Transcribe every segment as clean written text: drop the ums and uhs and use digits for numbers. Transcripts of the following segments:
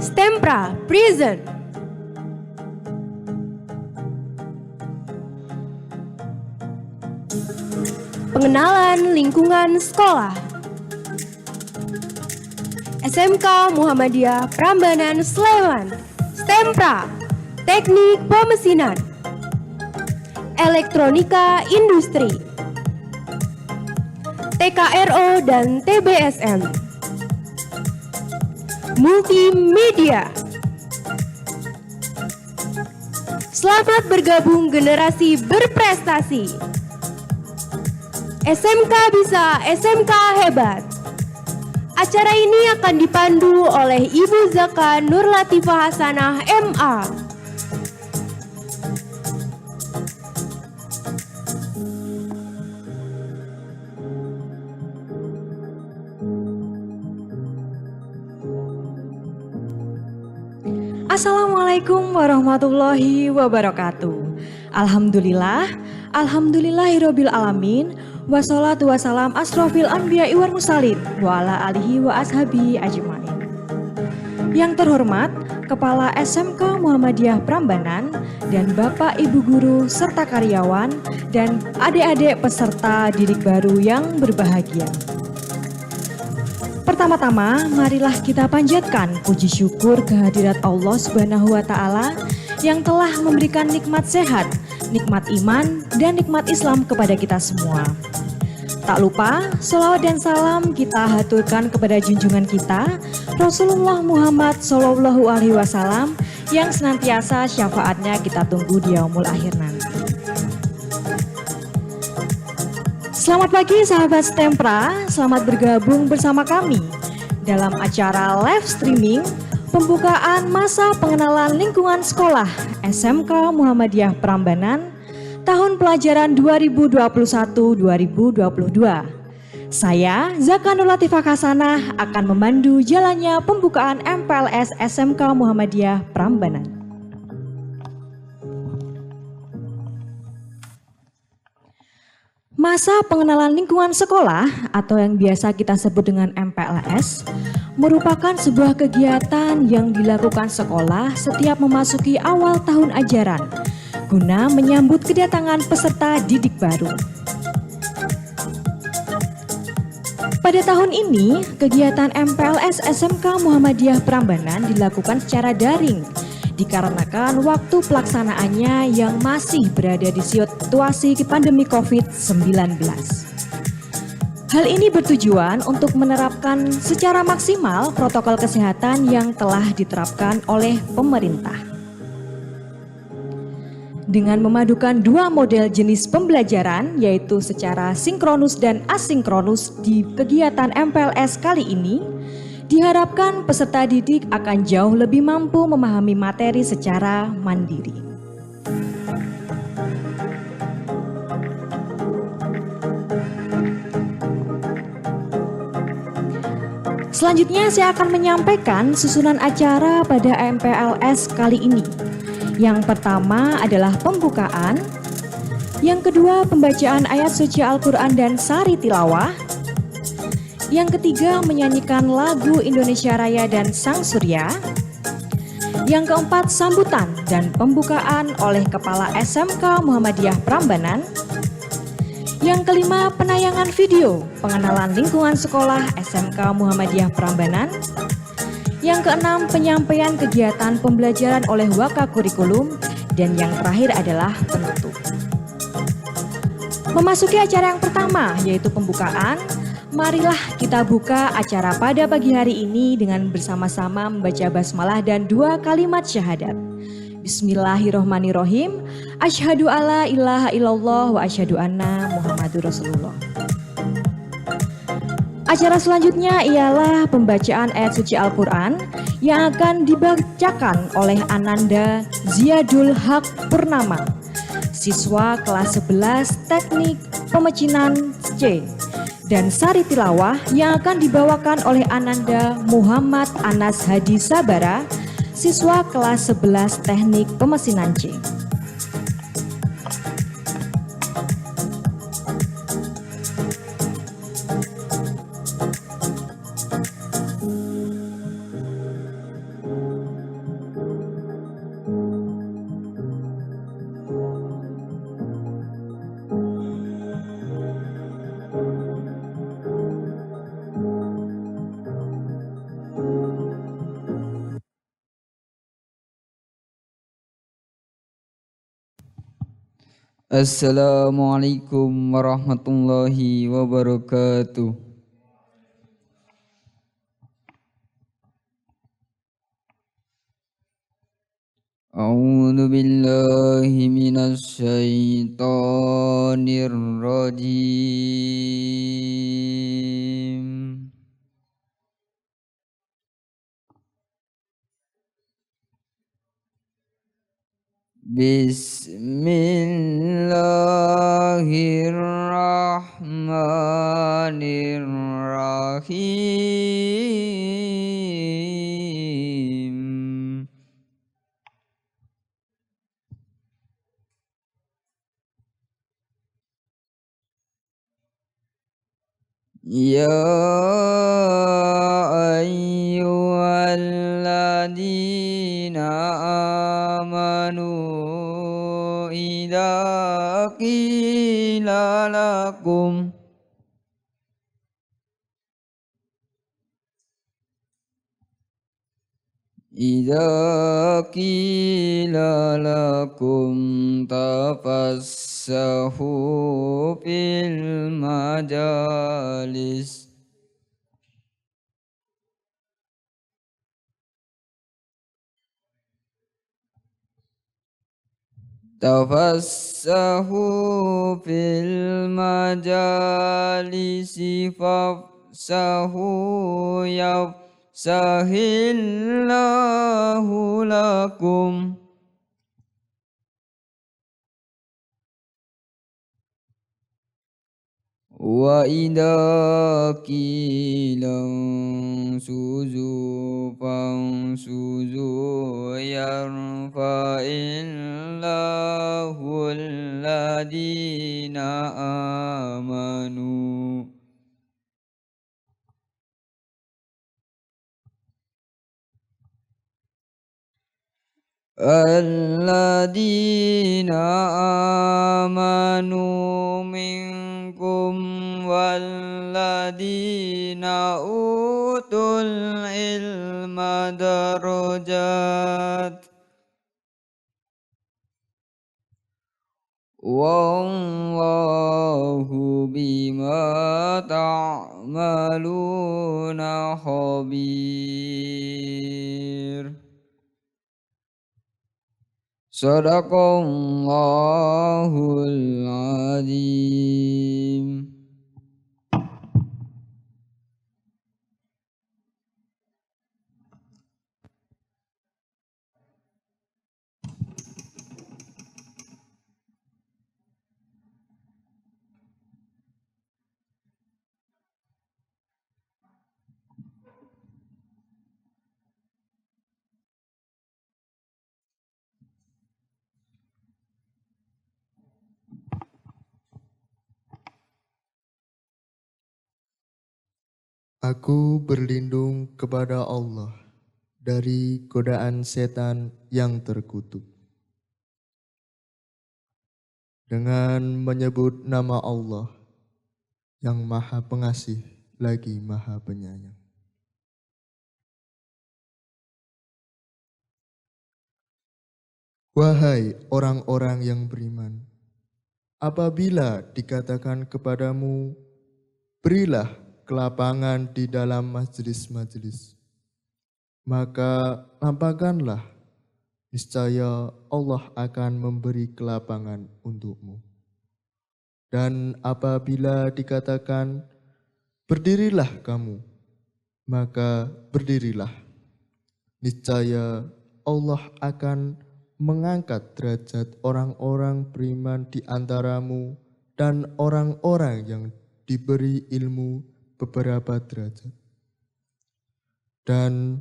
Stempra Present. Pengenalan lingkungan sekolah. SMK Muhammadiyah Prambanan Sleman. Stempra Teknik Pemesinan, Elektronika Industri, TKRO dan TBSM, Multimedia. Selamat bergabung generasi berprestasi. SMK bisa, SMK hebat. Acara ini akan dipandu oleh Ibu Zaka Nur Latifah Hasanah MA. Assalamualaikum warahmatullahi wabarakatuh. Alhamdulillahirabbil alamin. Wassalatu wassalam asrofil anbiya'i wal mursalin wa ala alihi wa ashabi ajmain. Yang terhormat Kepala SMK Muhammadiyah Prambanan dan Bapak Ibu Guru serta karyawan dan adik-adik peserta didik baru yang berbahagia. Pertama-tama, marilah kita panjatkan puji syukur kehadirat Allah Subhanahu wa Ta'ala yang telah memberikan nikmat sehat, nikmat iman, dan nikmat Islam kepada kita semua. Tak lupa, sholawat dan salam kita haturkan kepada junjungan kita, Rasulullah Muhammad SAW, yang senantiasa syafaatnya kita tunggu di yaumul akhir nanti. Selamat pagi sahabat Stempra, selamat bergabung bersama kami dalam acara live streaming pembukaan masa pengenalan lingkungan sekolah SMK Muhammadiyah Prambanan tahun pelajaran 2021-2022. Saya, Zaka Nur Latifah Hasanah, akan memandu jalannya pembukaan MPLS SMK Muhammadiyah Prambanan. Masa pengenalan lingkungan sekolah atau yang biasa kita sebut dengan MPLS merupakan sebuah kegiatan yang dilakukan sekolah setiap memasuki awal tahun ajaran guna menyambut kedatangan peserta didik baru. Pada tahun ini, kegiatan MPLS SMK Muhammadiyah Prambanan dilakukan secara daring dikarenakan waktu pelaksanaannya yang masih berada di situasi pandemi COVID-19. Hal ini bertujuan untuk menerapkan secara maksimal protokol kesehatan yang telah diterapkan oleh pemerintah. Dengan memadukan dua model jenis pembelajaran, yaitu secara sinkronus dan asinkronus di kegiatan MPLS kali ini, diharapkan peserta didik akan jauh lebih mampu memahami materi secara mandiri. Selanjutnya saya akan menyampaikan susunan acara pada MPLS kali ini. Yang pertama adalah pembukaan, yang kedua pembacaan ayat suci Al-Quran dan sari tilawah, yang ketiga menyanyikan lagu Indonesia Raya dan Sang Surya, yang keempat sambutan dan pembukaan oleh Kepala SMK Muhammadiyah Prambanan, yang kelima penayangan video pengenalan lingkungan sekolah SMK Muhammadiyah Prambanan, yang keenam penyampaian kegiatan pembelajaran oleh Waka Kurikulum, dan yang terakhir adalah penutup. Memasuki acara yang pertama yaitu pembukaan, marilah kita buka acara pada pagi hari ini dengan bersama-sama membaca basmalah dan dua kalimat syahadat. Bismillahirrohmanirrohim. Asyhadu alla ilaha illallah wa asyhadu anna Muhammadur Rasulullah. Acara selanjutnya ialah pembacaan ayat suci Al-Quran yang akan dibacakan oleh Ananda Ziadul Haq Purnama, siswa kelas 11 Teknik Pemecinan C, dan sari tilawah yang akan dibawakan oleh Ananda Muhammad Anas Hadi Sabara, siswa kelas 11 Teknik Pemecinan C. Assalamualaikum warahmatullahi wabarakatuh. A'udzu billahi minasy syaithanir rajim. Bismillahirrahmanirrahim. Ya ayyuhalladzina amanu idza qila lakum tafassahu fil majalis fafsahu yafsahillahu lakum wa idza qila suzu fansuzu yarfa'illahu alladina amanu minkum walladina utul ilma darajat wallahu bima ta'maluna khabir. Sadaqallahul azim. Aku berlindung kepada Allah dari godaan setan yang terkutuk. Dengan menyebut nama Allah yang Maha Pengasih lagi Maha Penyayang. Wahai orang-orang yang beriman, apabila dikatakan kepadamu, berilah kelapangan di dalam majelis-majelis, maka lampangkanlah, niscaya Allah akan memberi kelapangan untukmu. Dan apabila dikatakan, berdirilah kamu, maka berdirilah, niscaya Allah akan mengangkat derajat orang-orang beriman di antaramu dan orang-orang yang diberi ilmu beberapa derajat. Dan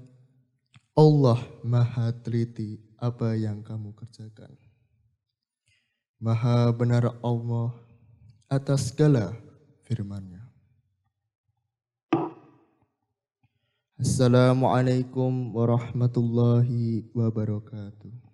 Allah Maha teliti apa yang kamu kerjakan. Maha benar Allah atas segala firman-Nya. Assalamualaikum warahmatullahi wabarakatuh.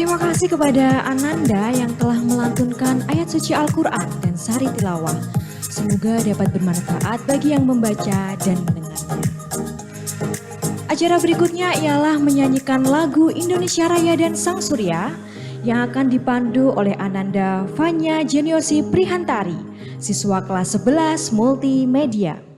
Terima kasih kepada Ananda yang telah melantunkan ayat suci Al-Quran dan sari tilawah. Semoga dapat bermanfaat bagi yang membaca dan mendengarnya. Acara berikutnya ialah menyanyikan lagu Indonesia Raya dan Sang Surya yang akan dipandu oleh Ananda Fanya Geniosi Prihantari, siswa kelas 11 Multimedia.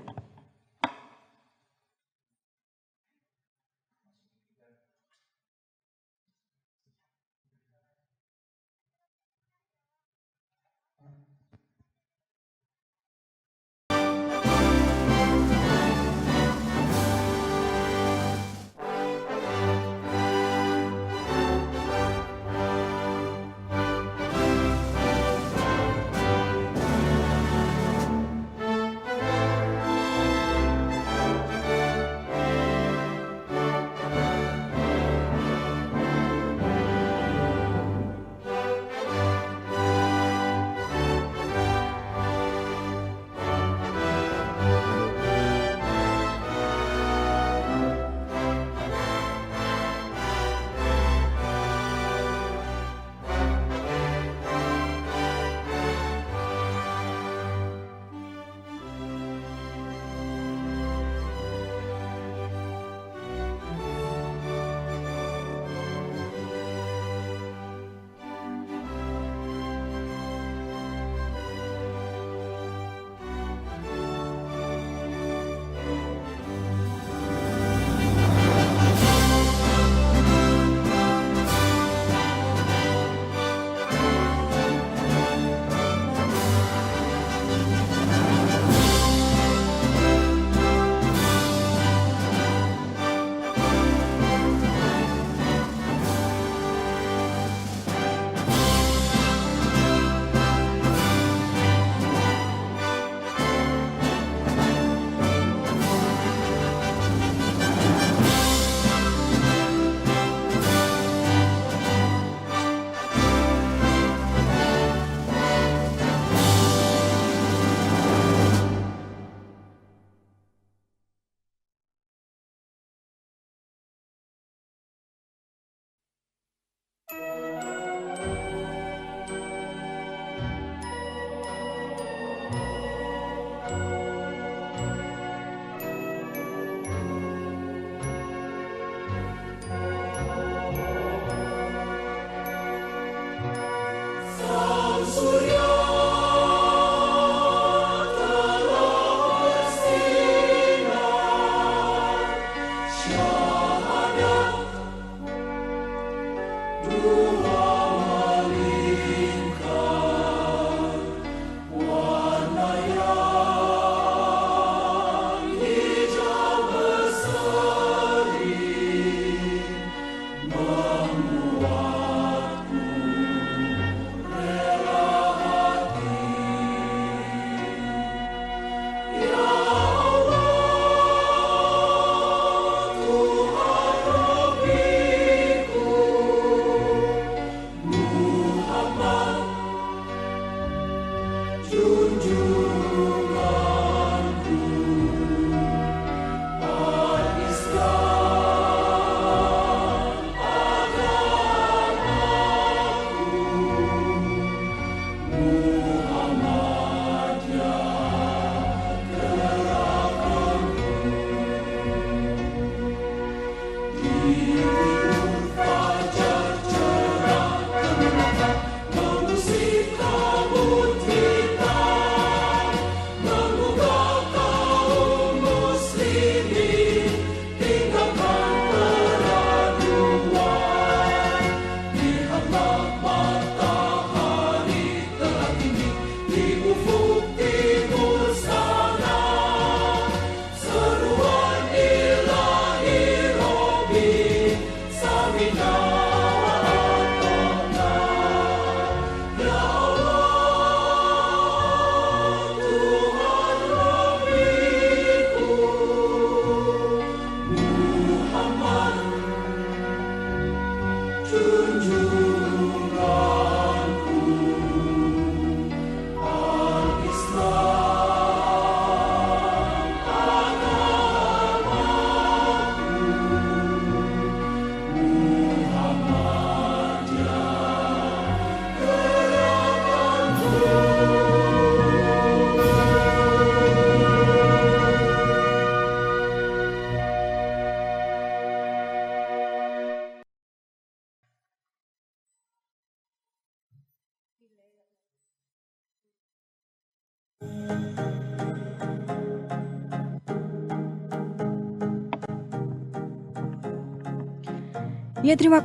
Ya, terima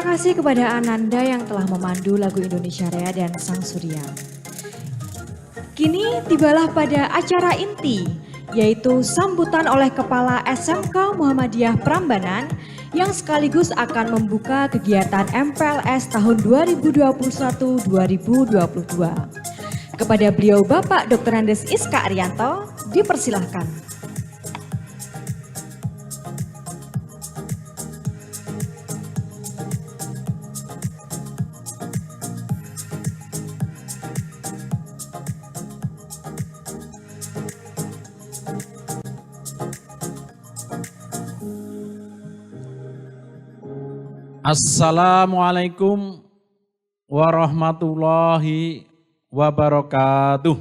kasih kepada Ananda yang telah memandu lagu Indonesia Raya dan Sang Surya. Kini tibalah pada acara inti, yaitu sambutan oleh Kepala SMK Muhammadiyah Prambanan yang sekaligus akan membuka kegiatan MPLS tahun 2021-2022. Kepada beliau Bapak Dr. Andes Iska Arianto, dipersilahkan. Assalamualaikum warahmatullahi wabarakatuh.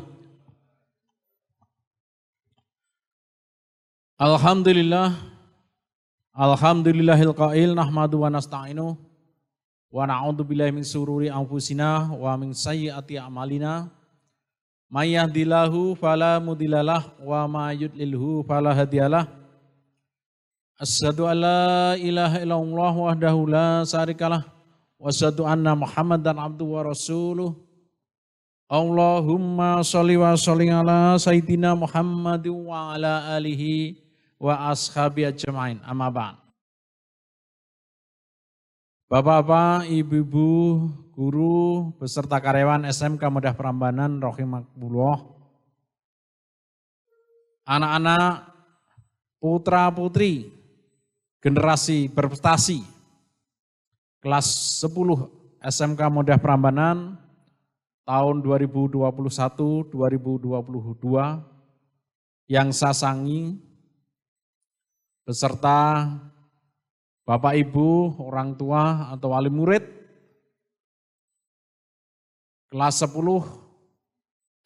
Alhamdulillahil qail nahmadu wa nasta'inu wa na'udzu billahi min sururi anfusina wa min sayyiati a'malina. May yahdihillahu fala mudhillalah wa may yudlilhu fala hadiyalah. Asyhadu an la ilaha illallah wahdahu la syarikalah wa asyhadu anna Muhammadan abduhu wa rasuluh. Allahumma sholli wa sallim ala sayyidina Muhammadin wa ala alihi wa ashabi ajma'in. Amma ba'd. Bapak-bapak, ibu-ibu, guru beserta karyawan SMK Muhammadiyah Prambanan rahimakumullah. Anak-anak, putra-putri generasi berprestasi kelas 10 SMK Muhammadiyah Prambanan tahun 2021-2022 yang saya sangi beserta Bapak Ibu, orang tua atau wali murid kelas 10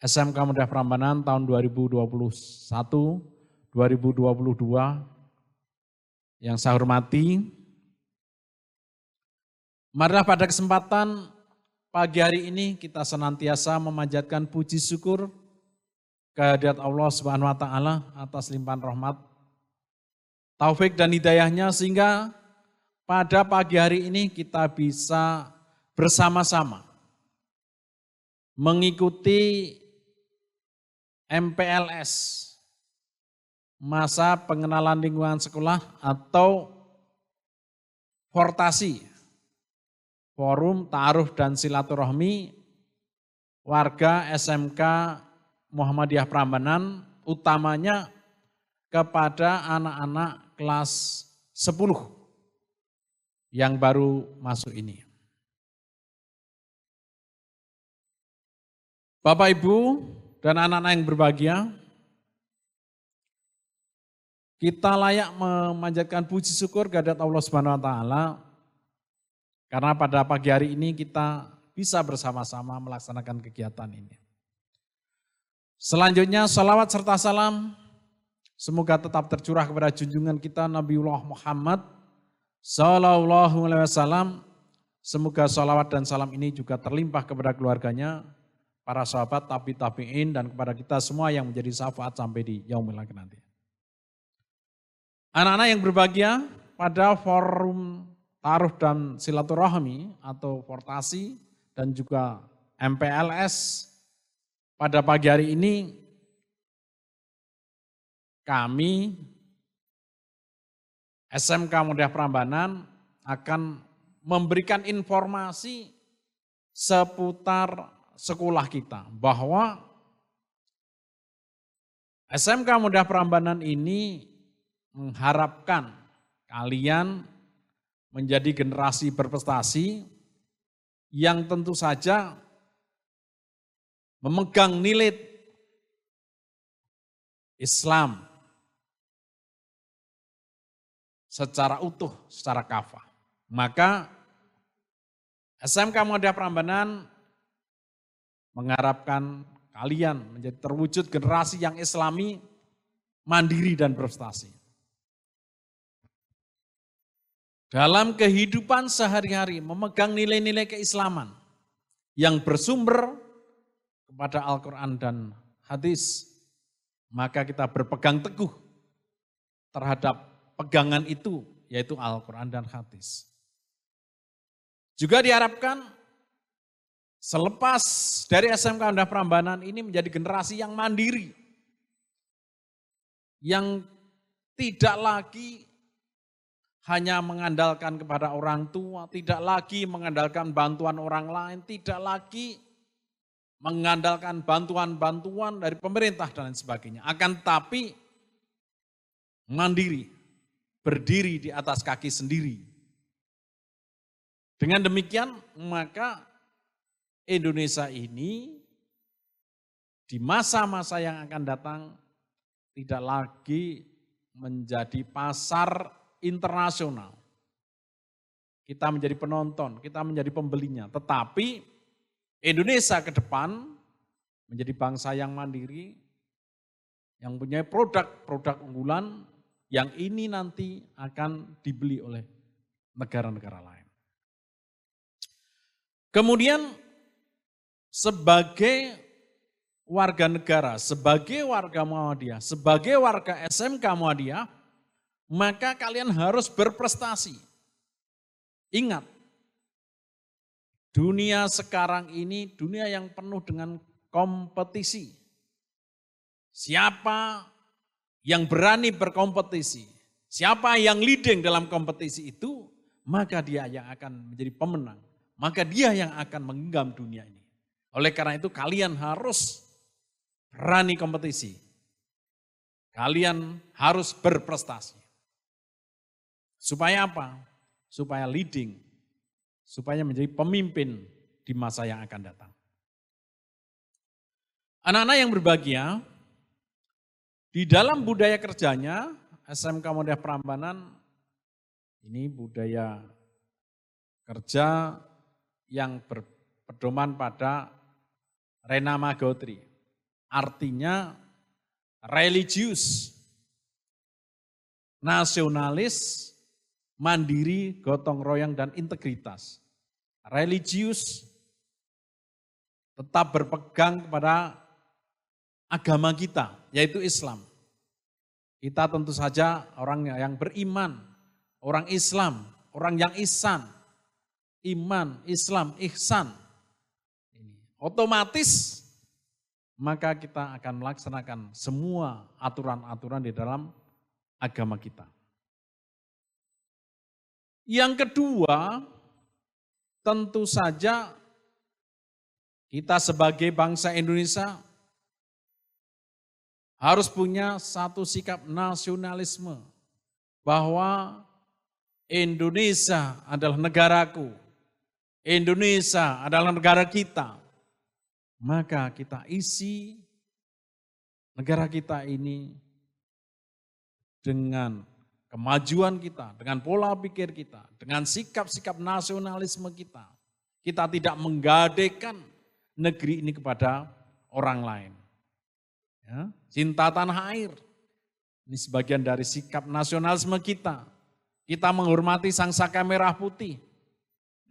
SMK Muhammadiyah Prambanan tahun 2021-2022 yang saya hormati. Marilah pada kesempatan pagi hari ini kita senantiasa memanjatkan puji syukur kehadirat Allah Subhanahu wa taala atas limpahan rahmat, taufik dan hidayahnya sehingga pada pagi hari ini kita bisa bersama-sama mengikuti MPLS, masa pengenalan lingkungan sekolah atau Fortasi, Forum Ta'aruf dan Silaturahmi warga SMK Muhammadiyah Prambanan, utamanya kepada anak-anak kelas 10 yang baru masuk ini. Bapak Ibu dan anak-anak yang berbahagia, kita layak memanjatkan puji syukur kehadirat Allah Subhanahu wa taala karena pada pagi hari ini kita bisa bersama-sama melaksanakan kegiatan ini. Selanjutnya salawat serta salam semoga tetap tercurah kepada junjungan kita Nabiullah Muhammad sallallahu alaihi wasallam. Semoga salawat dan salam ini juga terlimpah kepada keluarganya, para sahabat, tabi'in dan kepada kita semua yang menjadi syafaat sampai di yaumil akhir nanti. Anak-anak yang berbahagia, pada forum Ta'aruf dan Silaturahmi atau Fortasi dan juga MPLS pada pagi hari ini kami SMK Muhammadiyah Prambanan akan memberikan informasi seputar sekolah kita bahwa SMK Muhammadiyah Prambanan ini mengharapkan kalian menjadi generasi berprestasi yang tentu saja memegang nilai Islam secara utuh, secara kafah. Maka SMK Muhammadiyah Prambanan mengharapkan kalian menjadi terwujud generasi yang islami, mandiri dan berprestasi. Dalam kehidupan sehari-hari memegang nilai-nilai keislaman yang bersumber kepada Al-Quran dan hadis, maka kita berpegang teguh terhadap pegangan itu, yaitu Al-Quran dan hadis. Juga diharapkan selepas dari SMK Muhammadiyah Prambanan ini menjadi generasi yang mandiri, yang tidak lagi hanya mengandalkan kepada orang tua, tidak lagi mengandalkan bantuan orang lain, tidak lagi mengandalkan bantuan-bantuan dari pemerintah dan lain sebagainya. Akan tetapi mandiri, berdiri di atas kaki sendiri. Dengan demikian maka Indonesia ini di masa-masa yang akan datang tidak lagi menjadi pasar internasional. Kita menjadi penonton, kita menjadi pembelinya. Tetapi Indonesia ke depan menjadi bangsa yang mandiri, yang punya produk-produk unggulan yang ini nanti akan dibeli oleh negara-negara lain. Kemudian sebagai warga negara, sebagai warga Muhammadiyah, sebagai warga SMK Muhammadiyah, maka kalian harus berprestasi. Ingat, dunia sekarang ini dunia yang penuh dengan kompetisi. Siapa yang berani berkompetisi, siapa yang leading dalam kompetisi itu, maka dia yang akan menjadi pemenang. Maka dia yang akan menggenggam dunia ini. Oleh karena itu kalian harus berani kompetisi. Kalian harus berprestasi. Supaya apa? Supaya leading, supaya menjadi pemimpin di masa yang akan datang. Anak-anak yang berbahagia, di dalam budaya kerjanya, SMK Muhammadiyah Prambanan, ini budaya kerja yang berpedoman pada Renama Gotri. Artinya religius, nasionalis, mandiri, gotong royong, dan integritas. Religius, tetap berpegang kepada agama kita, yaitu Islam. Kita tentu saja orang yang beriman, orang Islam, orang yang ihsan. Iman, Islam, ihsan. Otomatis maka kita akan melaksanakan semua aturan-aturan di dalam agama kita. Yang kedua, tentu saja kita sebagai bangsa Indonesia harus punya satu sikap nasionalisme bahwa Indonesia adalah negaraku, Indonesia adalah negara kita. Maka kita isi negara kita ini dengan kemajuan kita, dengan pola pikir kita, dengan sikap-sikap nasionalisme kita. Kita tidak menggadekan negeri ini kepada orang lain. Ya, cinta tanah air, ini sebagian dari sikap nasionalisme kita. Kita menghormati sang saka merah putih.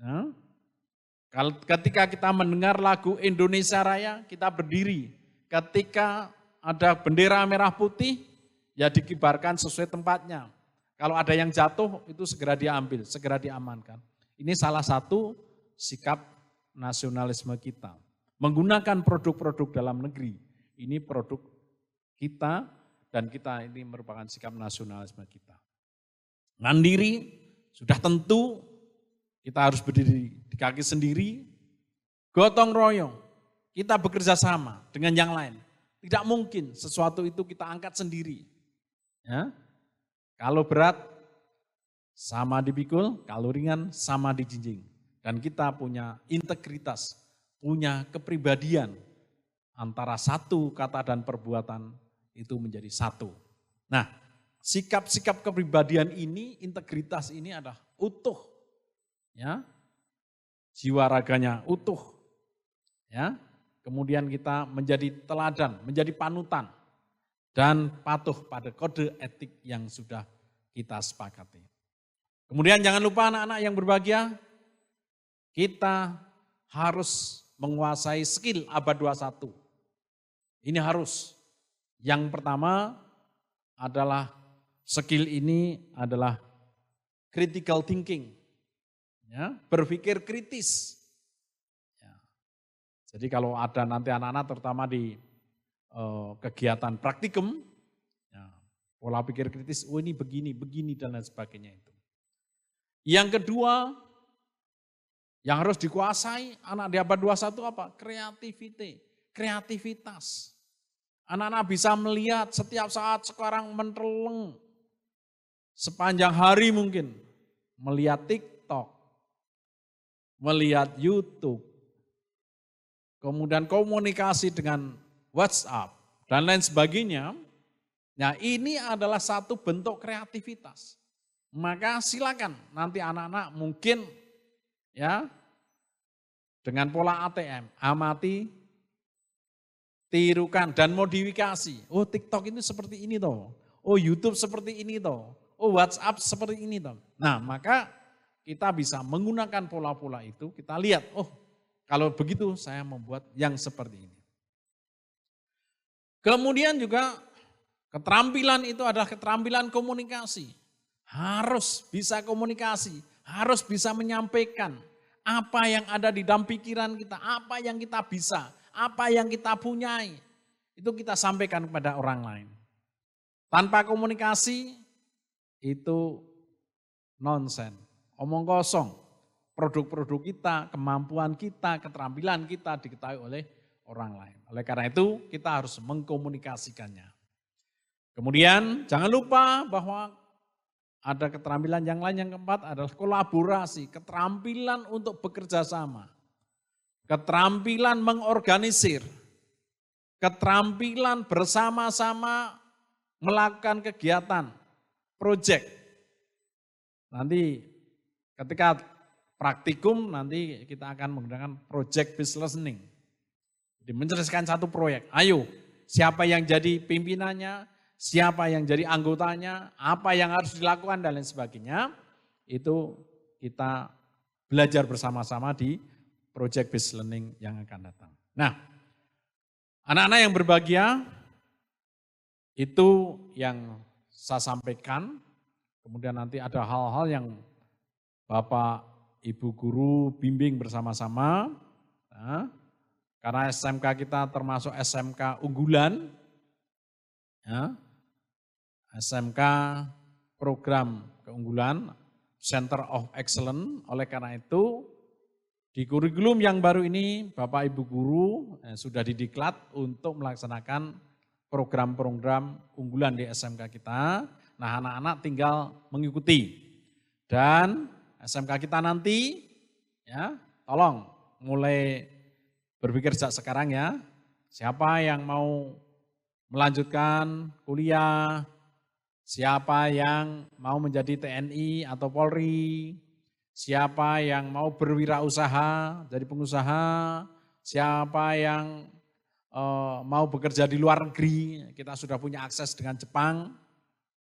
Ya, ketika kita mendengar lagu Indonesia Raya, kita berdiri. Ketika ada bendera merah putih, ya dikibarkan sesuai tempatnya. Kalau ada yang jatuh, itu segera diambil, segera diamankan. Ini salah satu sikap nasionalisme kita. Menggunakan produk-produk dalam negeri. Ini produk kita, dan kita ini merupakan sikap nasionalisme kita. Mandiri, sudah tentu kita harus berdiri di kaki sendiri, gotong royong, kita bekerja sama dengan yang lain. Tidak mungkin sesuatu itu kita angkat sendiri. Ya. Kalau berat, sama dipikul, kalau ringan, sama dijinjing. Dan kita punya integritas, punya kepribadian, antara satu kata dan perbuatan itu menjadi satu. Nah, sikap-sikap kepribadian ini, integritas ini adalah utuh. Ya, jiwa raganya utuh, ya. Kemudian kita menjadi teladan, menjadi panutan, dan patuh pada kode etik yang sudah kita sepakati. Kemudian jangan lupa anak-anak yang berbahagia, kita harus menguasai skill abad 21. Ini harus. Yang pertama adalah skill ini adalah critical thinking. Ya, berpikir kritis. Ya. Jadi kalau ada nanti anak-anak terutama di kegiatan praktikum, ya, pola pikir kritis, oh ini begini, dan lain sebagainya itu. Yang kedua, yang harus dikuasai anak di abad 21 apa? Kreativitas. Anak-anak bisa melihat setiap saat sekarang menterleng. Sepanjang hari mungkin. Melihat TikTok. Melihat YouTube. Kemudian komunikasi dengan WhatsApp dan lain sebagainya. Nah, ini adalah satu bentuk kreativitas. Maka silakan nanti anak-anak mungkin ya dengan pola ATM, amati, tirukan dan modifikasi. Oh, TikTok ini seperti ini toh. Oh, YouTube seperti ini toh. Oh, WhatsApp seperti ini toh. Nah, maka kita bisa menggunakan pola-pola itu, kita lihat, oh, kalau begitu saya membuat yang seperti ini. Kemudian juga keterampilan itu adalah keterampilan komunikasi. Harus bisa komunikasi, harus bisa menyampaikan apa yang ada di dalam pikiran kita, apa yang kita bisa, apa yang kita punyai. Itu kita sampaikan kepada orang lain. Tanpa komunikasi itu nonsen, omong kosong. Produk-produk kita, kemampuan kita, keterampilan kita diketahui oleh orang lain. Oleh karena itu kita harus mengkomunikasikannya. Kemudian jangan lupa bahwa ada keterampilan yang lain, yang keempat adalah kolaborasi, keterampilan untuk bekerja sama, keterampilan mengorganisir, keterampilan bersama-sama melakukan kegiatan, proyek. Nanti ketika praktikum nanti kita akan menggunakan project based listening. Jadi menyelesaikan satu proyek. Ayo, siapa yang jadi pimpinannya, siapa yang jadi anggotanya, apa yang harus dilakukan dan lain sebagainya. Itu kita belajar bersama-sama di project based learning yang akan datang. Nah, anak-anak yang berbahagia itu yang saya sampaikan. Kemudian nanti ada hal-hal yang Bapak Ibu guru bimbing bersama-sama. Nah, karena SMK kita termasuk SMK unggulan, ya, SMK program keunggulan, Center of Excellence. Oleh karena itu, di kurikulum yang baru ini Bapak Ibu guru sudah didiklat untuk melaksanakan program-program unggulan di SMK kita. Nah, anak-anak tinggal mengikuti. Dan SMK kita nanti, ya, tolong mulai berpikir sejak sekarang ya, siapa yang mau melanjutkan kuliah, siapa yang mau menjadi TNI atau Polri, siapa yang mau berwirausaha, jadi pengusaha, siapa yang mau bekerja di luar negeri, kita sudah punya akses dengan Jepang.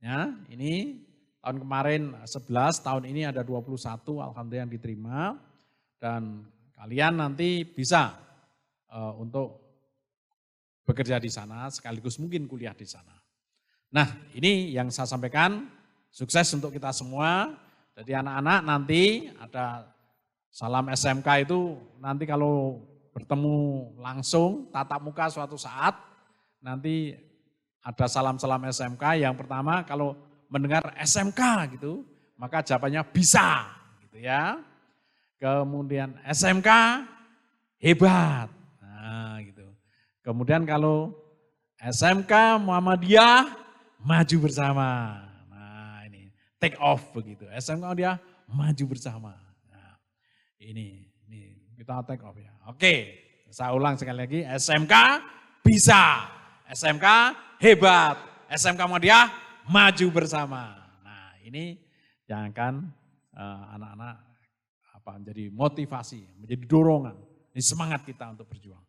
Ya, ini tahun kemarin 11, tahun ini ada 21, alhamdulillah yang diterima. Dan kalian nanti bisa untuk bekerja di sana, sekaligus mungkin kuliah di sana. Nah, ini yang saya sampaikan, sukses untuk kita semua. Jadi anak-anak nanti ada salam SMK itu nanti kalau bertemu langsung, tatap muka suatu saat, nanti ada salam-salam SMK. Yang pertama kalau mendengar SMK gitu, maka jawabannya bisa gitu ya. Kemudian SMK hebat. Nah, gitu. Kemudian kalau SMK Muhammadiyah maju bersama. Nah, ini take off begitu. SMK Muhammadiyah maju bersama. Nah, ini kita take off ya. Oke, saya ulang sekali lagi, SMK bisa. SMK hebat. SMK Muhammadiyah maju bersama. Nah, ini jangan anak-anak menjadi motivasi, menjadi dorongan, ini semangat kita untuk berjuang.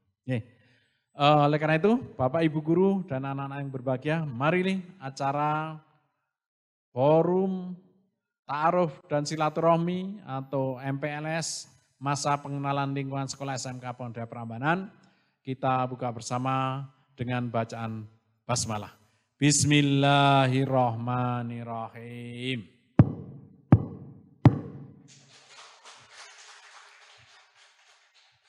Oleh karena itu, Bapak Ibu guru dan anak-anak yang berbahagia, mari nih acara forum ta'aruf dan silaturahmi atau MPLS masa pengenalan lingkungan sekolah SMK Pondok Prambanan. Kita buka bersama dengan bacaan basmalah. Bismillahirrahmanirrahim.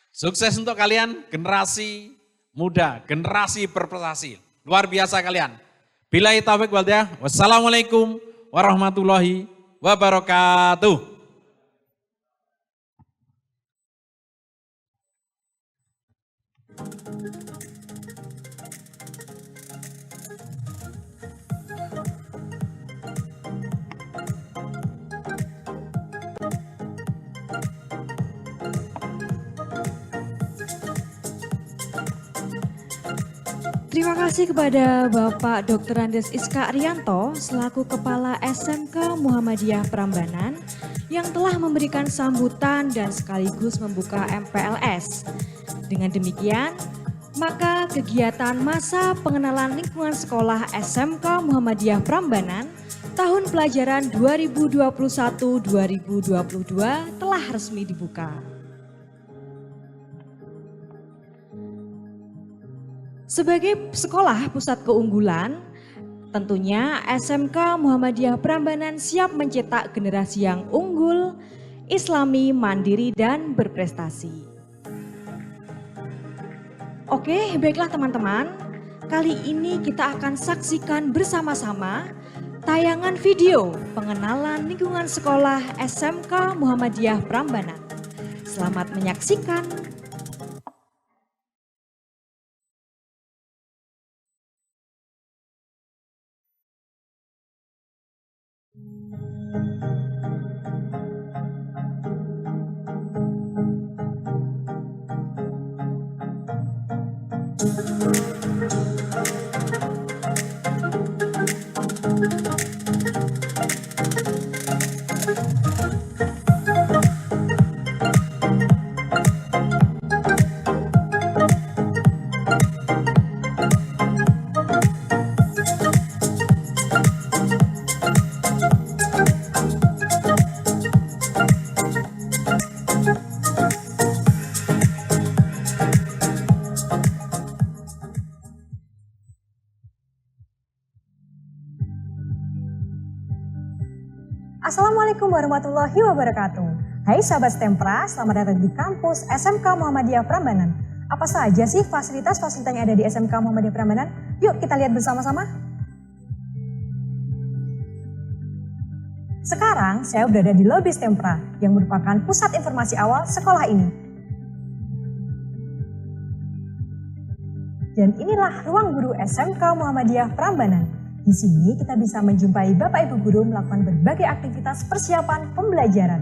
Sukses untuk kalian, generasi muda, generasi berprestasi. Luar biasa kalian. Billahi taufiq wal hidayah. Wassalamualaikum warahmatullahi wabarakatuh. Terima kasih kepada Bapak Dr. Andes Iska Arianto selaku Kepala SMK Muhammadiyah Prambanan yang telah memberikan sambutan dan sekaligus membuka MPLS. Dengan demikian, maka kegiatan masa pengenalan lingkungan sekolah SMK Muhammadiyah Prambanan tahun pelajaran 2021-2022 telah resmi dibuka. Sebagai sekolah pusat keunggulan, tentunya SMK Muhammadiyah Prambanan siap mencetak generasi yang unggul, islami, mandiri, dan berprestasi. Oke, baiklah teman-teman. Kali ini kita akan saksikan bersama-sama tayangan video pengenalan lingkungan sekolah SMK Muhammadiyah Prambanan. Selamat menyaksikan. Assalamualaikum warahmatullahi wabarakatuh. Hai sahabat Stempra, selamat datang di kampus SMK Muhammadiyah Prambanan. Apa saja sih fasilitas-fasilitas yang ada di SMK Muhammadiyah Prambanan? Yuk kita lihat bersama-sama. Sekarang saya berada di lobi Stempra yang merupakan pusat informasi awal sekolah ini. Dan inilah ruang guru SMK Muhammadiyah Prambanan. Di sini kita bisa menjumpai Bapak Ibu Guru melakukan berbagai aktivitas persiapan pembelajaran.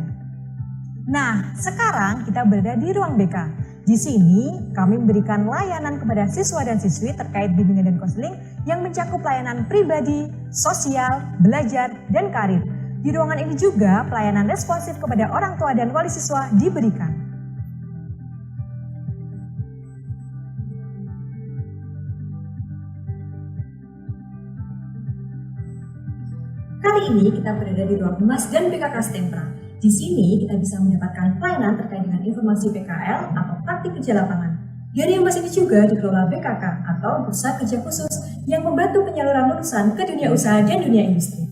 Nah, sekarang kita berada di ruang BK. Di sini kami memberikan layanan kepada siswa dan siswi terkait bimbingan dan konseling yang mencakup layanan pribadi, sosial, belajar, dan karir. Di ruangan ini juga pelayanan responsif kepada orang tua dan wali siswa diberikan. Kali ini kita berada di ruang Humas dan PKK Stempra. Di sini kita bisa mendapatkan pelayanan terkait dengan informasi PKL atau praktik kerja lapangan. Dari Humas ini juga dikelola BKK atau Pusat Kerja Khusus yang membantu penyaluran lulusan ke dunia usaha dan dunia industri.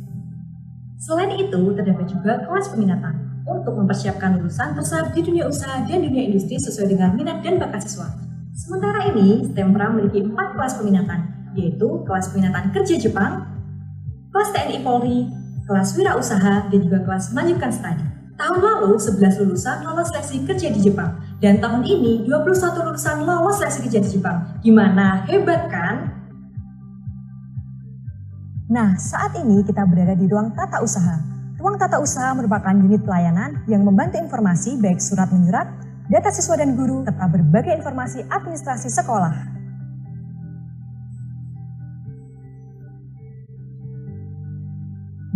Selain itu, terdapat juga kelas peminatan untuk mempersiapkan lulusan tersebut di dunia usaha dan dunia industri sesuai dengan minat dan bakat siswa. Sementara ini, Stempra memiliki 4 kelas peminatan, yaitu kelas peminatan kerja Jepang, kelas TNI Polri, kelas wirausaha, dan juga kelas melanjutkan studi. Tahun lalu, 11 lulusan lolos seleksi kerja di Jepang. Dan tahun ini, 21 lulusan lolos seleksi kerja di Jepang. Gimana? Hebat kan? Nah, saat ini kita berada di ruang tata usaha. Ruang tata usaha merupakan unit pelayanan yang membantu informasi baik surat menyurat, data siswa dan guru, serta berbagai informasi administrasi sekolah.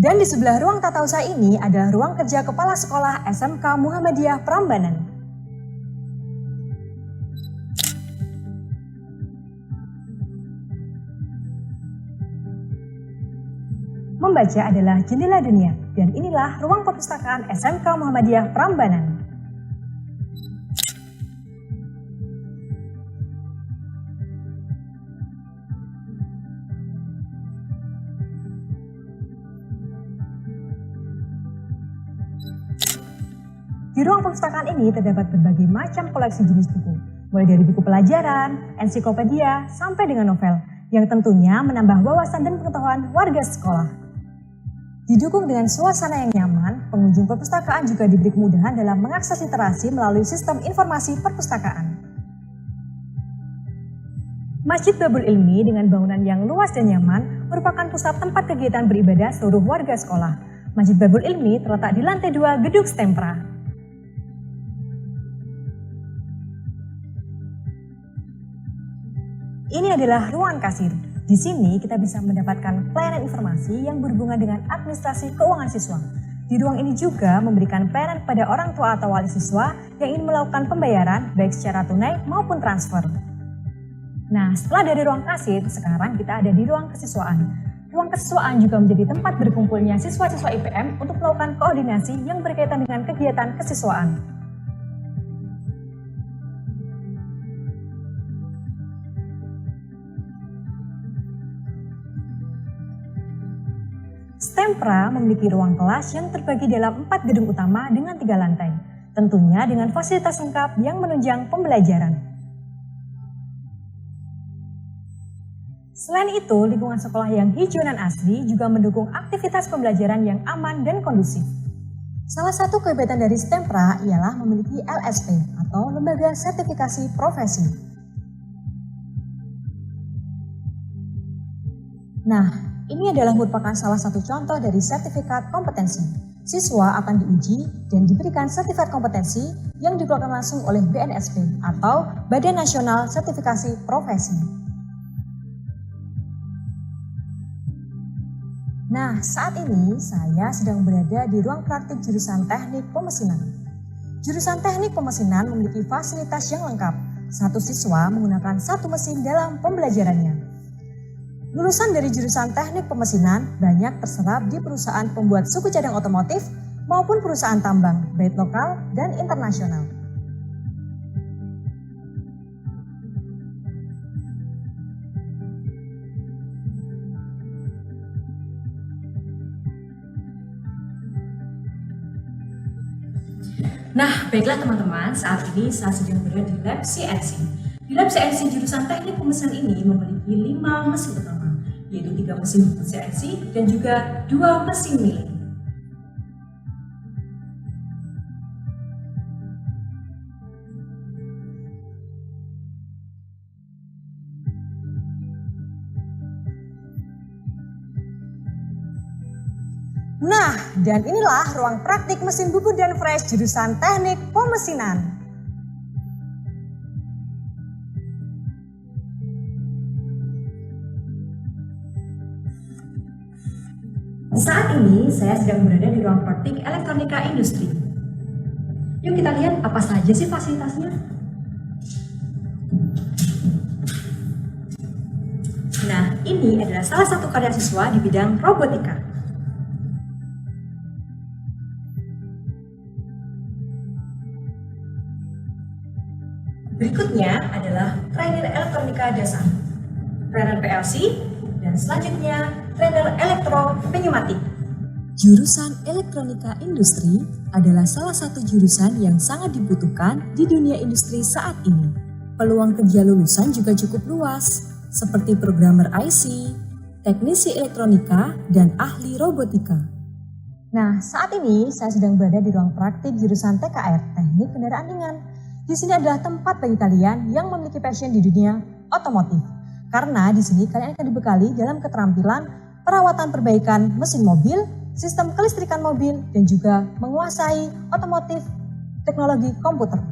Dan di sebelah ruang tata usaha ini adalah ruang kerja Kepala Sekolah SMK Muhammadiyah Prambanan. Membaca adalah jendela dunia, dan inilah ruang perpustakaan SMK Muhammadiyah Prambanan. Di ruang perpustakaan ini terdapat berbagai macam koleksi jenis buku, mulai dari buku pelajaran, ensiklopedia, sampai dengan novel, yang tentunya menambah wawasan dan pengetahuan warga sekolah. Didukung dengan suasana yang nyaman, pengunjung perpustakaan juga diberi kemudahan dalam mengakses literasi melalui sistem informasi perpustakaan. Masjid Babul Ilmi dengan bangunan yang luas dan nyaman merupakan pusat tempat kegiatan beribadah seluruh warga sekolah. Masjid Babul Ilmi terletak di lantai 2 Gedung Stempra. Ini adalah ruangan kasir. Di sini kita bisa mendapatkan pelayanan informasi yang berhubungan dengan administrasi keuangan siswa. Di ruang ini juga memberikan pelayanan kepada orang tua atau wali siswa yang ingin melakukan pembayaran baik secara tunai maupun transfer. Nah, setelah dari ruang kasir, sekarang kita ada di ruang kesiswaan. Ruang kesiswaan juga menjadi tempat berkumpulnya siswa-siswa IPM untuk melakukan koordinasi yang berkaitan dengan kegiatan kesiswaan. Stempra memiliki ruang kelas yang terbagi dalam 4 gedung utama dengan 3 lantai, tentunya dengan fasilitas lengkap yang menunjang pembelajaran. Selain itu, lingkungan sekolah yang hijau dan asri juga mendukung aktivitas pembelajaran yang aman dan kondusif. Salah satu kegiatan dari Stempra ialah memiliki LSP atau Lembaga Sertifikasi Profesi. Nah, ini adalah merupakan salah satu contoh dari sertifikat kompetensi. Siswa akan diuji dan diberikan sertifikat kompetensi yang dikeluarkan langsung oleh BNSP atau Badan Nasional Sertifikasi Profesi. Nah, saat ini saya sedang berada di ruang praktik jurusan Teknik Pemesinan. Jurusan Teknik Pemesinan memiliki fasilitas yang lengkap. Satu siswa menggunakan 1 mesin dalam pembelajarannya. Lulusan dari jurusan Teknik Pemesinan banyak terserap di perusahaan pembuat suku cadang otomotif maupun perusahaan tambang, baik lokal dan internasional. Nah, baiklah teman-teman, saat ini saya sedang berada di Lab CNC. Di Lab CNC jurusan Teknik Pemesinan ini memiliki 5 mesin utama, yaitu 3 mesin CNC dan juga 2 mesin milling. Nah, dan inilah ruang praktik mesin buku dan fresh jurusan Teknik Pemesinan. Saat ini saya sedang berada di ruang praktik elektronika industri. Yuk kita lihat apa saja sih fasilitasnya. Nah, ini adalah salah satu karya siswa di bidang robotika. Berikutnya adalah trainer elektronika dasar, trainer PLC, dan selanjutnya trainer elektropneumatik. Jurusan elektronika industri adalah salah satu jurusan yang sangat dibutuhkan di dunia industri saat ini. Peluang kerja lulusan juga cukup luas, seperti programmer IC, teknisi elektronika, dan ahli robotika. Nah, saat ini saya sedang berada di ruang praktik jurusan TKR, Teknik Kendaraan Ringan. Di sini adalah tempat bagi kalian yang memiliki passion di dunia otomotif. Karena di sini kalian akan dibekali dalam keterampilan perawatan perbaikan mesin mobil, sistem kelistrikan mobil, dan juga menguasai otomotif teknologi komputer.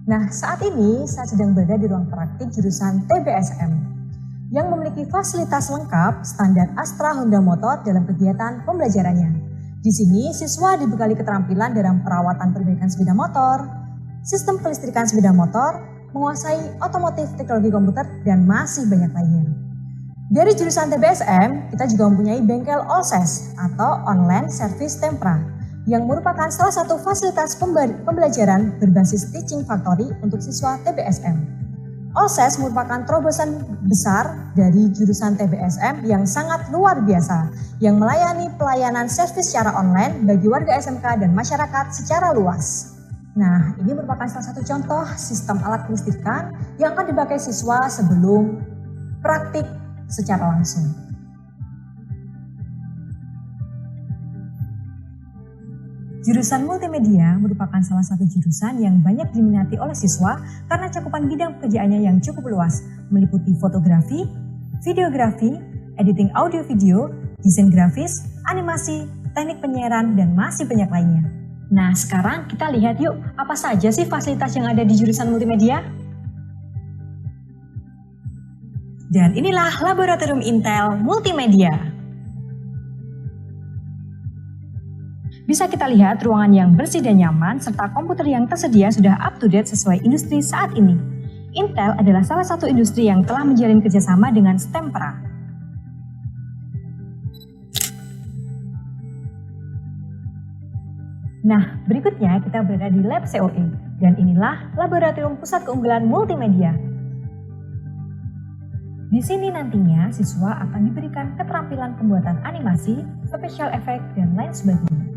Nah, saat ini saya sedang berada di ruang praktik jurusan TBSM yang memiliki fasilitas lengkap standar Astra Honda Motor dalam kegiatan pembelajarannya. Di sini siswa dibekali keterampilan dalam perawatan perbaikan sepeda motor, sistem kelistrikan sepeda motor, menguasai otomotif teknologi komputer, dan masih banyak lainnya. Dari jurusan TBSM, kita juga mempunyai bengkel Allses atau Online Service Stempra. yang merupakan salah satu fasilitas pembelajaran berbasis Teaching Factory untuk siswa TBSM. OSES merupakan terobosan besar dari jurusan TBSM yang sangat luar biasa, yang melayani pelayanan servis secara online bagi warga SMK dan masyarakat secara luas. Nah, ini merupakan salah satu contoh sistem alat kelistrikan yang akan dipakai siswa sebelum praktik secara langsung. Jurusan multimedia merupakan salah satu jurusan yang banyak diminati oleh siswa karena cakupan bidang pekerjaannya yang cukup luas, meliputi fotografi, videografi, editing audio video, desain grafis, animasi, teknik penyiaran, dan masih banyak lainnya. Nah, sekarang kita lihat yuk, apa saja sih fasilitas yang ada di jurusan multimedia? Dan inilah Laboratorium Intel Multimedia. Bisa kita lihat ruangan yang bersih dan nyaman serta komputer yang tersedia sudah up to date sesuai industri saat ini. Intel adalah salah satu industri yang telah menjalin kerjasama dengan Stempra. Nah, berikutnya kita berada di Lab COE dan inilah Laboratorium Pusat Keunggulan Multimedia. Di sini nantinya siswa akan diberikan keterampilan pembuatan animasi, special effect, dan lain sebagainya.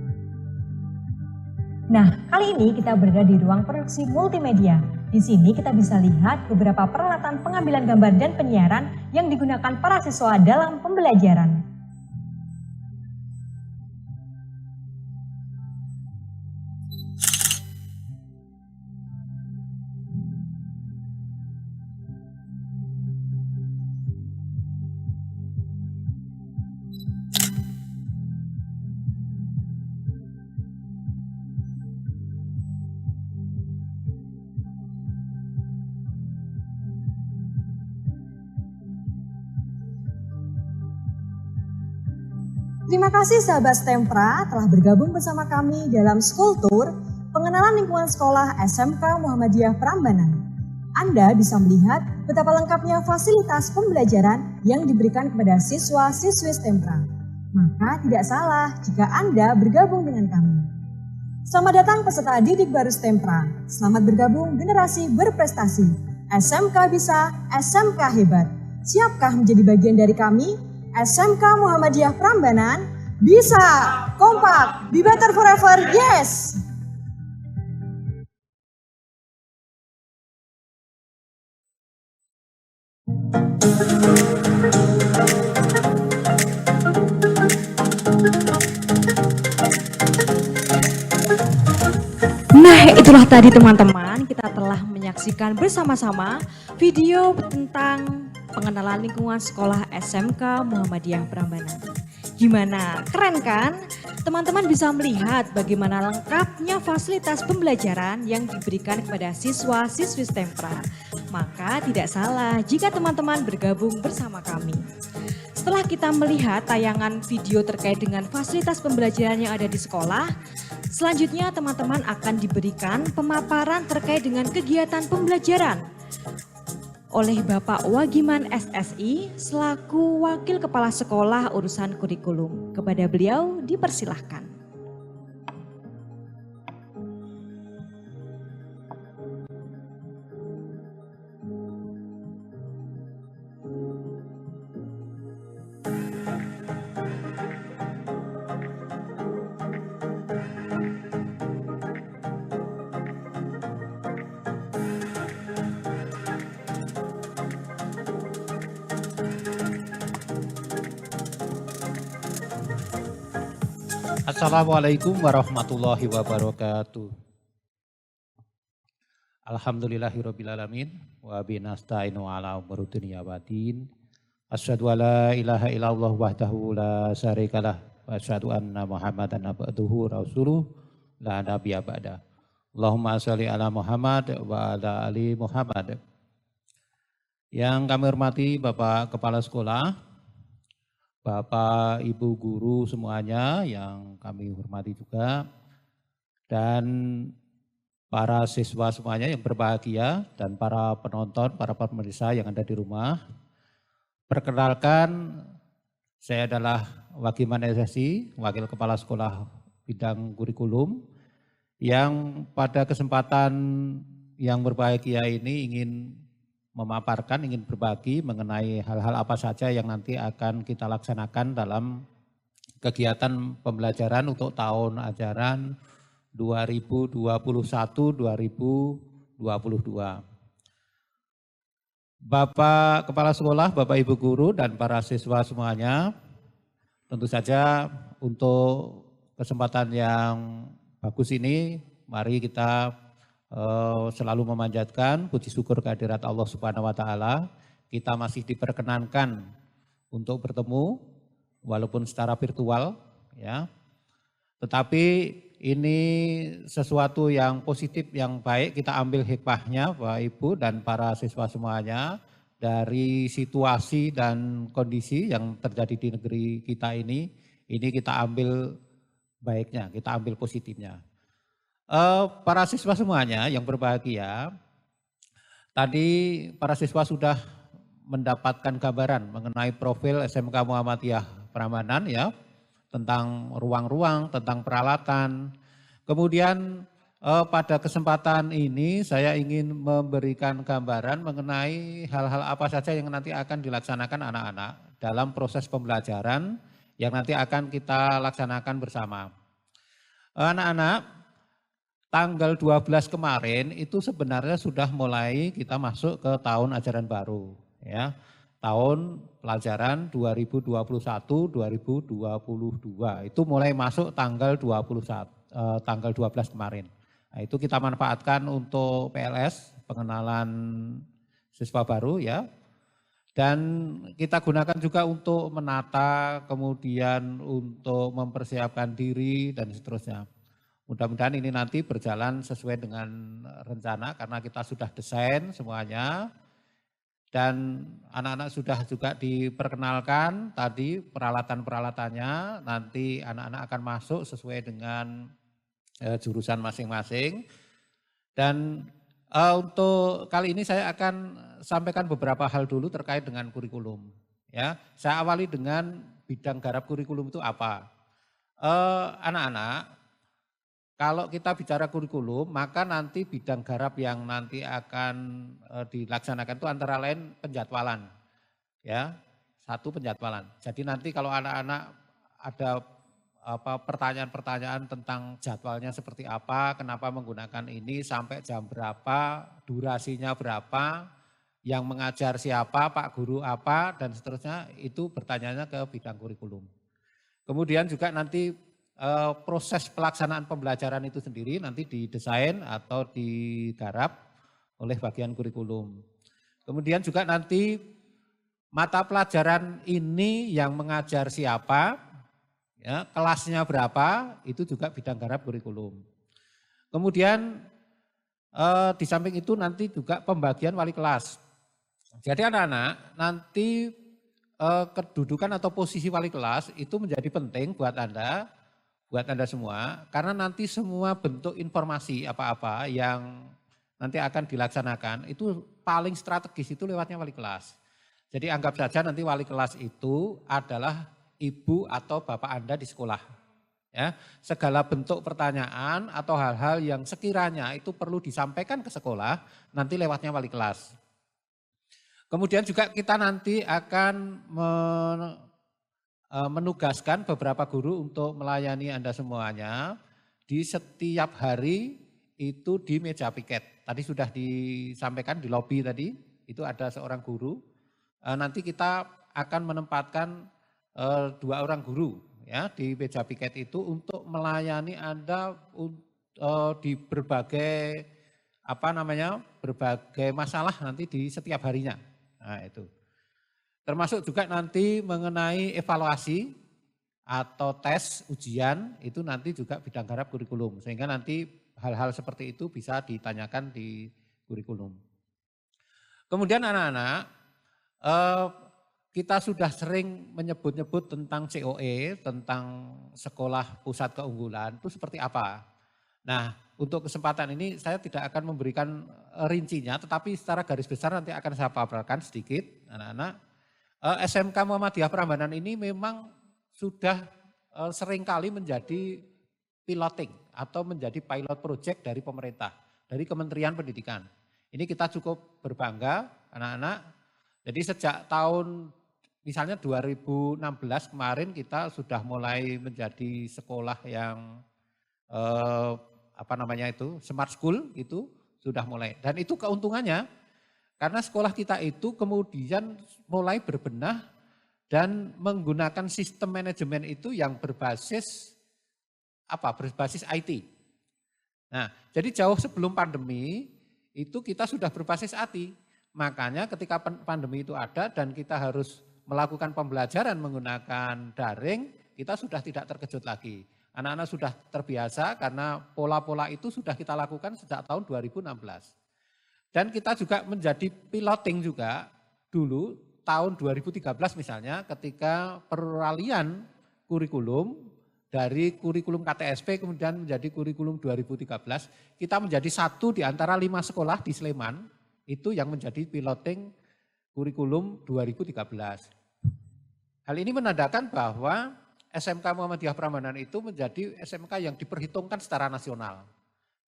Nah, kali ini kita berada di ruang produksi multimedia. Di sini kita bisa lihat beberapa peralatan pengambilan gambar dan penyiaran yang digunakan para siswa dalam pembelajaran. Terima kasih sahabat Stempra telah bergabung bersama kami dalam School Tour pengenalan lingkungan sekolah SMK Muhammadiyah Prambanan. Anda bisa melihat betapa lengkapnya fasilitas pembelajaran yang diberikan kepada siswa-siswi Stempra. Maka tidak salah jika Anda bergabung dengan kami. Selamat datang peserta didik baru Stempra. Selamat bergabung generasi berprestasi. SMK bisa, SMK hebat. Siapkah menjadi bagian dari kami? SMK Muhammadiyah Prambanan bisa, kompak, be better forever, yes! Nah, itulah tadi teman-teman, kita telah menyaksikan bersama-sama video tentang pengenalan lingkungan sekolah SMK Muhammadiyah Prambanan. Gimana? Keren kan? Teman-teman bisa melihat bagaimana lengkapnya fasilitas pembelajaran yang diberikan kepada siswa-siswi Stempra. Maka tidak salah jika teman-teman bergabung bersama kami. Setelah kita melihat tayangan video terkait dengan fasilitas pembelajaran yang ada di sekolah, selanjutnya teman-teman akan diberikan pemaparan terkait dengan kegiatan pembelajaran oleh Bapak Wagiman SSI selaku Wakil Kepala Sekolah Urusan Kurikulum. Kepada beliau dipersilahkan. Assalamualaikum warahmatullahi wabarakatuh. Alhamdulillahirrabbilalamin. Wa binasta'inu ala umuri dunya waddin. Asyhadu an la ilaha illallah wahdahu la syarikalah. Wa asyhadu anna Muhammadan abduhu rasuluh la nabiyya ba'da. Allahumma sholli ala Muhammad wa ala ali Muhammad. Yang kami hormati Bapak Kepala Sekolah, Bapak, Ibu guru semuanya yang kami hormati juga, dan para siswa semuanya yang berbahagia, dan para penonton, para pemirsa yang ada di rumah. Perkenalkan, saya adalah Wagiman SSI, Wakil Kepala Sekolah bidang kurikulum yang pada kesempatan yang berbahagia ini ingin memaparkan, ingin berbagi mengenai hal-hal apa saja yang nanti akan kita laksanakan dalam kegiatan pembelajaran untuk tahun ajaran 2021-2022. Bapak Kepala Sekolah, Bapak Ibu Guru, dan para siswa semuanya, tentu saja untuk kesempatan yang bagus ini, mari kita selalu memanjatkan puji syukur kehadirat Allah Subhanahu wa taala. Kita masih diperkenankan untuk bertemu walaupun secara virtual ya. Tetapi ini sesuatu yang positif, yang baik, kita ambil hikmahnya Bapak Ibu dan para siswa semuanya dari situasi dan kondisi yang terjadi di negeri kita ini kita ambil baiknya, kita ambil positifnya. Para siswa semuanya yang berbahagia, tadi para siswa sudah mendapatkan gambaran mengenai profil SMK Muhammadiyah Prambanan ya, tentang ruang-ruang, tentang peralatan. Kemudian pada kesempatan ini saya ingin memberikan gambaran mengenai hal-hal apa saja yang nanti akan dilaksanakan anak-anak dalam proses pembelajaran yang nanti akan kita laksanakan bersama. Anak-anak, tanggal 12 kemarin itu sebenarnya sudah mulai kita masuk ke tahun ajaran baru ya. Tahun pelajaran 2021-2022 itu mulai masuk tanggal 12 kemarin. Nah, itu kita manfaatkan untuk PLS, pengenalan siswa baru ya. Dan kita gunakan juga untuk menata, kemudian untuk mempersiapkan diri dan seterusnya. Mudah-mudahan ini nanti berjalan sesuai dengan rencana karena kita sudah desain semuanya. Dan anak-anak sudah juga diperkenalkan tadi peralatan-peralatannya, nanti anak-anak akan masuk sesuai dengan jurusan masing-masing. Dan untuk kali ini saya akan sampaikan beberapa hal dulu terkait dengan kurikulum. Ya, saya awali dengan bidang garap kurikulum itu apa. Anak-anak, kalau kita bicara kurikulum, maka nanti bidang garap yang nanti akan dilaksanakan itu antara lain penjadwalan. Ya, satu penjadwalan. Jadi nanti kalau anak-anak ada pertanyaan-pertanyaan tentang jadwalnya seperti apa, kenapa menggunakan ini, sampai jam berapa, durasinya berapa, yang mengajar siapa, Pak Guru apa, dan seterusnya, itu bertanyanya ke bidang kurikulum. Kemudian juga nanti proses pelaksanaan pembelajaran itu sendiri nanti didesain atau digarap oleh bagian kurikulum. Kemudian juga nanti mata pelajaran ini yang mengajar siapa, ya, kelasnya berapa, itu juga bidang garap kurikulum. Kemudian di samping itu nanti juga pembagian wali kelas. Jadi anak-anak nanti kedudukan atau posisi wali kelas itu menjadi penting buat Anda semua, karena nanti semua bentuk informasi apa-apa yang nanti akan dilaksanakan itu paling strategis itu lewatnya wali kelas. Jadi anggap saja nanti wali kelas itu adalah ibu atau bapak Anda di sekolah. Ya, segala bentuk pertanyaan atau hal-hal yang sekiranya itu perlu disampaikan ke sekolah, nanti lewatnya wali kelas. Kemudian juga kita nanti akan menugaskan beberapa guru untuk melayani Anda semuanya di setiap hari itu di meja piket. Tadi sudah disampaikan di lobi tadi, itu ada seorang guru. Nanti kita akan menempatkan 2 orang guru ya di meja piket itu untuk melayani Anda di berbagai berbagai masalah nanti di setiap harinya. Nah, itu. Termasuk juga nanti mengenai evaluasi atau tes ujian itu nanti juga bidang garap kurikulum. Sehingga nanti hal-hal seperti itu bisa ditanyakan di kurikulum. Kemudian anak-anak, kita sudah sering menyebut-nyebut tentang COE, tentang Sekolah Pusat Keunggulan, itu seperti apa? Nah, untuk kesempatan ini saya tidak akan memberikan rincinya, tetapi secara garis besar nanti akan saya paparkan sedikit anak-anak. SMK Muhammadiyah Prambanan ini memang sudah seringkali menjadi piloting atau menjadi pilot project dari pemerintah, dari Kementerian Pendidikan. Ini kita cukup berbangga anak-anak. Jadi sejak tahun misalnya 2016 kemarin kita sudah mulai menjadi sekolah yang smart school itu sudah mulai. Dan itu keuntungannya karena sekolah kita itu kemudian mulai berbenah dan menggunakan sistem manajemen itu yang berbasis IT. Nah, jadi jauh sebelum pandemi itu kita sudah berbasis IT. Makanya ketika pandemi itu ada dan kita harus melakukan pembelajaran menggunakan daring, kita sudah tidak terkejut lagi. Anak-anak sudah terbiasa karena pola-pola itu sudah kita lakukan sejak tahun 2016. Dan kita juga menjadi piloting juga dulu tahun 2013 misalnya ketika peralihan kurikulum dari kurikulum KTSP kemudian menjadi kurikulum 2013, kita menjadi satu di antara 5 sekolah di Sleman itu yang menjadi piloting kurikulum 2013. Hal ini menandakan bahwa SMK Muhammadiyah Prambanan itu menjadi SMK yang diperhitungkan secara nasional.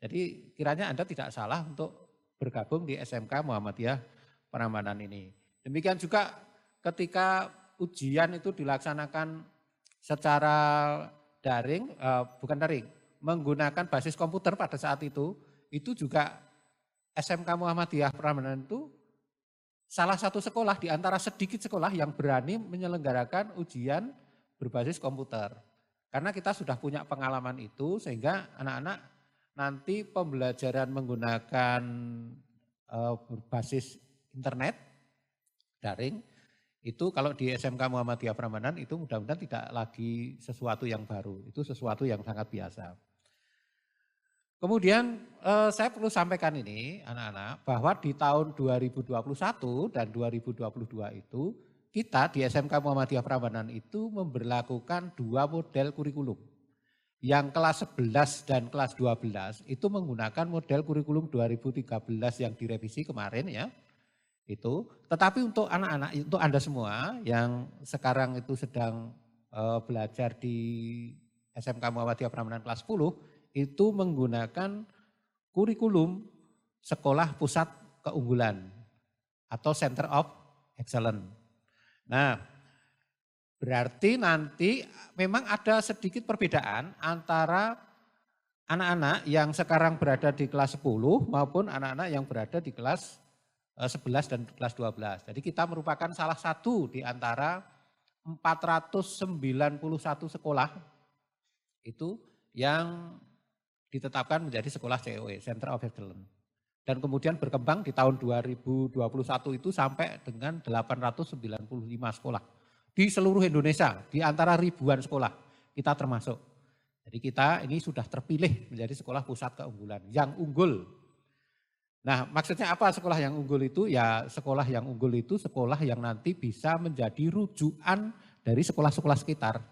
Jadi kiranya Anda tidak salah untuk bergabung di SMK Muhammadiyah Prambanan ini. Demikian juga ketika ujian itu dilaksanakan secara menggunakan basis komputer pada saat itu juga SMK Muhammadiyah Prambanan itu salah satu sekolah di antara sedikit sekolah yang berani menyelenggarakan ujian berbasis komputer. Karena kita sudah punya pengalaman itu sehingga anak-anak nanti pembelajaran menggunakan berbasis internet, daring, itu kalau di SMK Muhammadiyah Prambanan itu mudah-mudahan tidak lagi sesuatu yang baru, itu sesuatu yang sangat biasa. Kemudian saya perlu sampaikan ini anak-anak bahwa di tahun 2021 dan 2022 itu kita di SMK Muhammadiyah Prambanan itu memberlakukan 2 model kurikulum. Yang kelas 11 dan kelas 12 itu menggunakan model kurikulum 2013 yang direvisi kemarin ya. Itu, tetapi untuk anak-anak, untuk Anda semua yang sekarang itu sedang belajar di SMK Muhammadiyah Prambanan kelas 10, itu menggunakan kurikulum Sekolah Pusat Keunggulan atau Center of Excellence. Nah, berarti nanti memang ada sedikit perbedaan antara anak-anak yang sekarang berada di kelas 10 maupun anak-anak yang berada di kelas 11 dan kelas 12. Jadi kita merupakan salah satu di antara 491 sekolah itu yang ditetapkan menjadi sekolah COE, Center of Excellence. Dan kemudian berkembang di tahun 2021 itu sampai dengan 895 sekolah. Di seluruh Indonesia, di antara ribuan sekolah, kita termasuk. Jadi kita ini sudah terpilih menjadi sekolah pusat keunggulan, yang unggul. Nah, maksudnya apa sekolah yang unggul itu? Ya sekolah yang unggul itu sekolah yang nanti bisa menjadi rujukan dari sekolah-sekolah sekitar.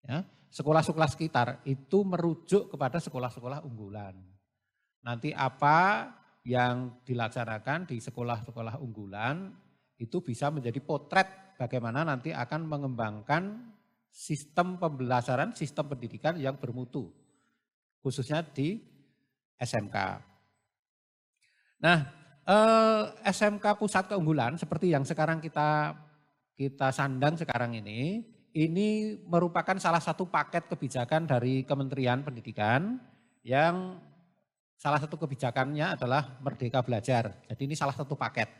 Ya, sekolah-sekolah sekitar itu merujuk kepada sekolah-sekolah unggulan. Nanti apa yang dilaksanakan di sekolah-sekolah unggulan itu bisa menjadi potret bagaimana nanti akan mengembangkan sistem pembelajaran, sistem pendidikan yang bermutu. Khususnya di SMK. Nah, SMK Pusat Keunggulan seperti yang sekarang kita sandang sekarang ini merupakan salah satu paket kebijakan dari Kementerian Pendidikan yang salah satu kebijakannya adalah Merdeka Belajar. Jadi ini salah satu paket.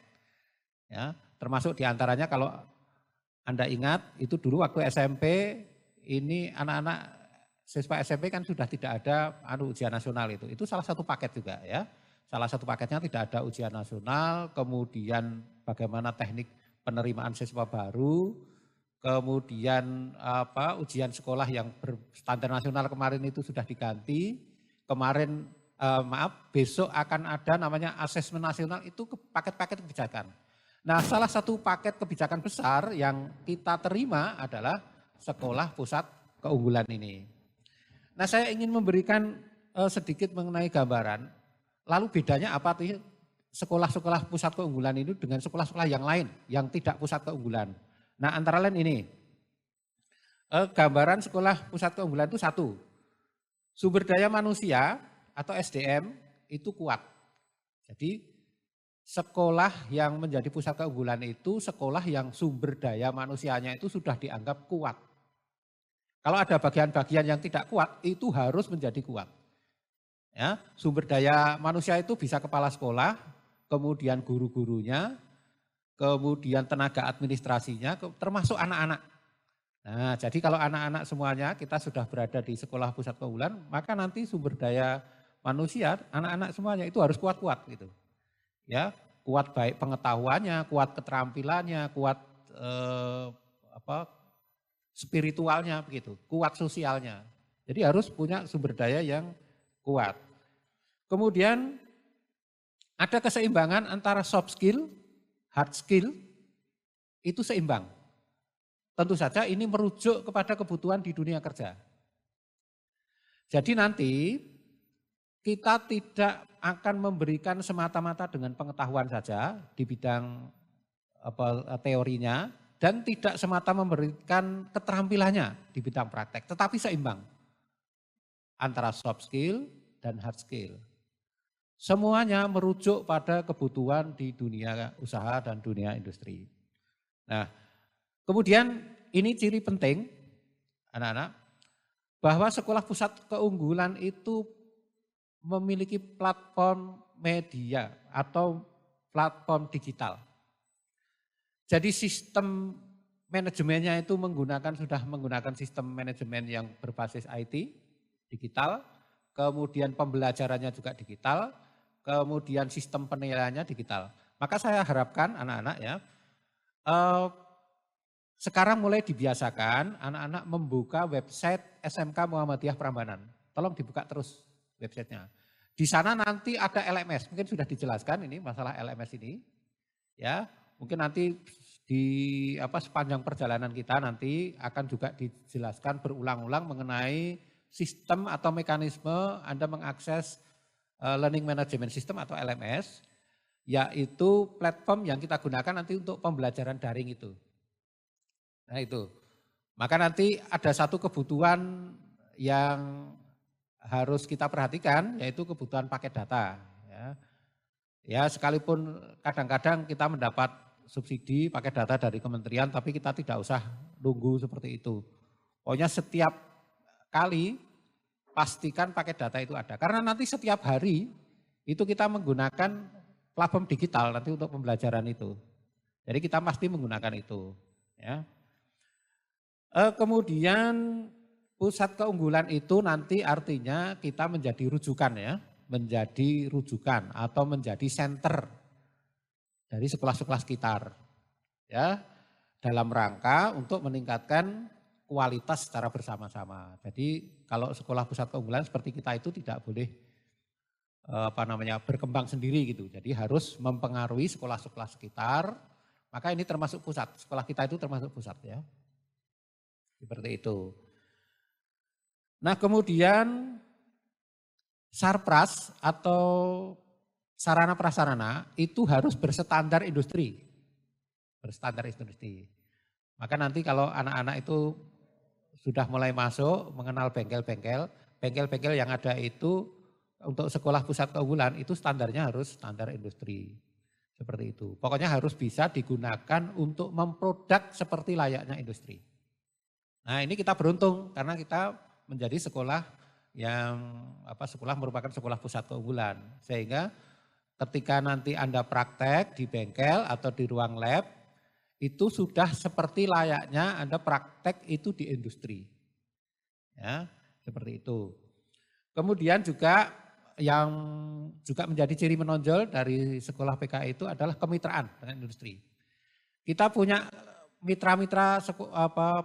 Ya, termasuk diantaranya kalau Anda ingat itu dulu waktu SMP ini anak-anak siswa SMP kan sudah tidak ada ujian nasional itu salah satu paket juga ya. Salah satu paketnya tidak ada ujian nasional, kemudian bagaimana teknik penerimaan siswa baru, kemudian ujian sekolah yang berstandar nasional kemarin itu sudah diganti. Kemarin besok akan ada namanya asesmen nasional, itu paket-paket kebijakan. Nah, salah satu paket kebijakan besar yang kita terima adalah Sekolah Pusat Keunggulan ini. Nah, saya ingin memberikan sedikit mengenai gambaran. Lalu bedanya apa tuh sekolah-sekolah pusat keunggulan ini dengan sekolah-sekolah yang lain yang tidak pusat keunggulan. Nah, antara lain ini, gambaran sekolah pusat keunggulan itu satu. sumber daya manusia atau SDM itu kuat. Jadi sekolah yang menjadi pusat keunggulan itu sekolah yang sumber daya manusianya itu sudah dianggap kuat. Kalau ada bagian-bagian yang tidak kuat, itu harus menjadi kuat. Ya, sumber daya manusia itu bisa kepala sekolah, kemudian guru-gurunya, kemudian tenaga administrasinya, termasuk anak-anak. Nah, jadi kalau anak-anak semuanya kita sudah berada di sekolah pusat keunggulan, maka nanti sumber daya manusia, anak-anak semuanya itu harus kuat-kuat gitu. Ya, kuat baik pengetahuannya, kuat keterampilannya, kuat spiritualnya begitu, kuat sosialnya. Jadi harus punya sumber daya yang kuat. Kemudian ada keseimbangan antara soft skill, hard skill, itu seimbang. Tentu saja ini merujuk kepada kebutuhan di dunia kerja. Jadi nanti kita tidak akan memberikan semata-mata dengan pengetahuan saja di bidang teorinya, dan tidak semata memberikan keterampilannya di bidang praktek, tetapi seimbang antara soft skill dan hard skill. Semuanya merujuk pada kebutuhan di dunia usaha dan dunia industri. Nah, kemudian ini ciri penting anak-anak, bahwa sekolah pusat keunggulan itu memiliki platform media atau platform digital. Jadi sistem manajemennya itu sudah menggunakan sistem manajemen yang berbasis IT, digital, kemudian pembelajarannya juga digital, kemudian sistem penilaiannya digital. Maka saya harapkan anak-anak ya, sekarang mulai dibiasakan anak-anak membuka website SMK Muhammadiyah Prambanan. Tolong dibuka terus websitenya. Di sana nanti ada LMS, mungkin sudah dijelaskan ini masalah LMS ini. Ya, mungkin nanti di sepanjang perjalanan kita nanti akan juga dijelaskan berulang-ulang mengenai sistem atau mekanisme Anda mengakses Learning Management System atau LMS, yaitu platform yang kita gunakan nanti untuk pembelajaran daring itu. Nah itu, maka nanti ada satu kebutuhan yang harus kita perhatikan, yaitu kebutuhan paket data. Ya, sekalipun kadang-kadang kita mendapat subsidi paket data dari kementerian, tapi kita tidak usah nunggu seperti itu. Pokoknya setiap kali pastikan paket data itu ada. Karena nanti setiap hari itu kita menggunakan platform digital nanti untuk pembelajaran itu. Jadi kita pasti menggunakan itu. Ya. Kemudian pusat keunggulan itu nanti artinya kita menjadi rujukan ya, menjadi rujukan atau menjadi center dari sekolah-sekolah sekitar ya, dalam rangka untuk meningkatkan kualitas secara bersama-sama. Jadi kalau sekolah pusat keunggulan seperti kita itu tidak boleh berkembang sendiri gitu. Jadi harus mempengaruhi sekolah-sekolah sekitar. Maka ini termasuk pusat, sekolah kita itu termasuk pusat ya. Seperti itu. Nah kemudian Sarpras atau sarana prasarana itu harus berstandar industri. Berstandar industri. Maka nanti kalau anak-anak itu sudah mulai masuk mengenal bengkel-bengkel yang ada itu untuk sekolah pusat keunggulan itu standarnya harus standar industri. Seperti itu. Pokoknya harus bisa digunakan untuk memproduk seperti layaknya industri. Nah ini kita beruntung karena kita menjadi sekolah yang sekolah merupakan sekolah pusat keunggulan. Sehingga ketika nanti Anda praktek di bengkel atau di ruang lab, itu sudah seperti layaknya Anda praktek itu di industri. Ya, seperti itu. Kemudian juga yang juga menjadi ciri menonjol dari sekolah PKI itu adalah kemitraan dengan industri. Kita punya mitra-mitra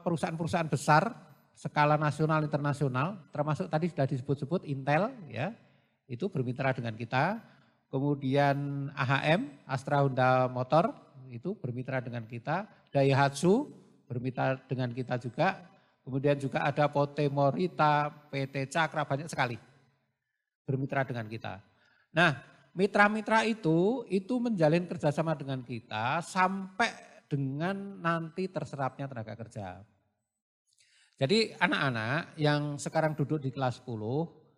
perusahaan-perusahaan besar skala nasional internasional, termasuk tadi sudah disebut-sebut Intel ya, itu bermitra dengan kita. Kemudian AHM, Astra Honda Motor itu bermitra dengan kita, Daihatsu bermitra dengan kita juga. Kemudian juga ada Pote Morita, PT Cakra, banyak sekali bermitra dengan kita. Nah, mitra-mitra itu menjalin kerjasama dengan kita sampai dengan nanti terserapnya tenaga kerja. Jadi anak-anak yang sekarang duduk di kelas 10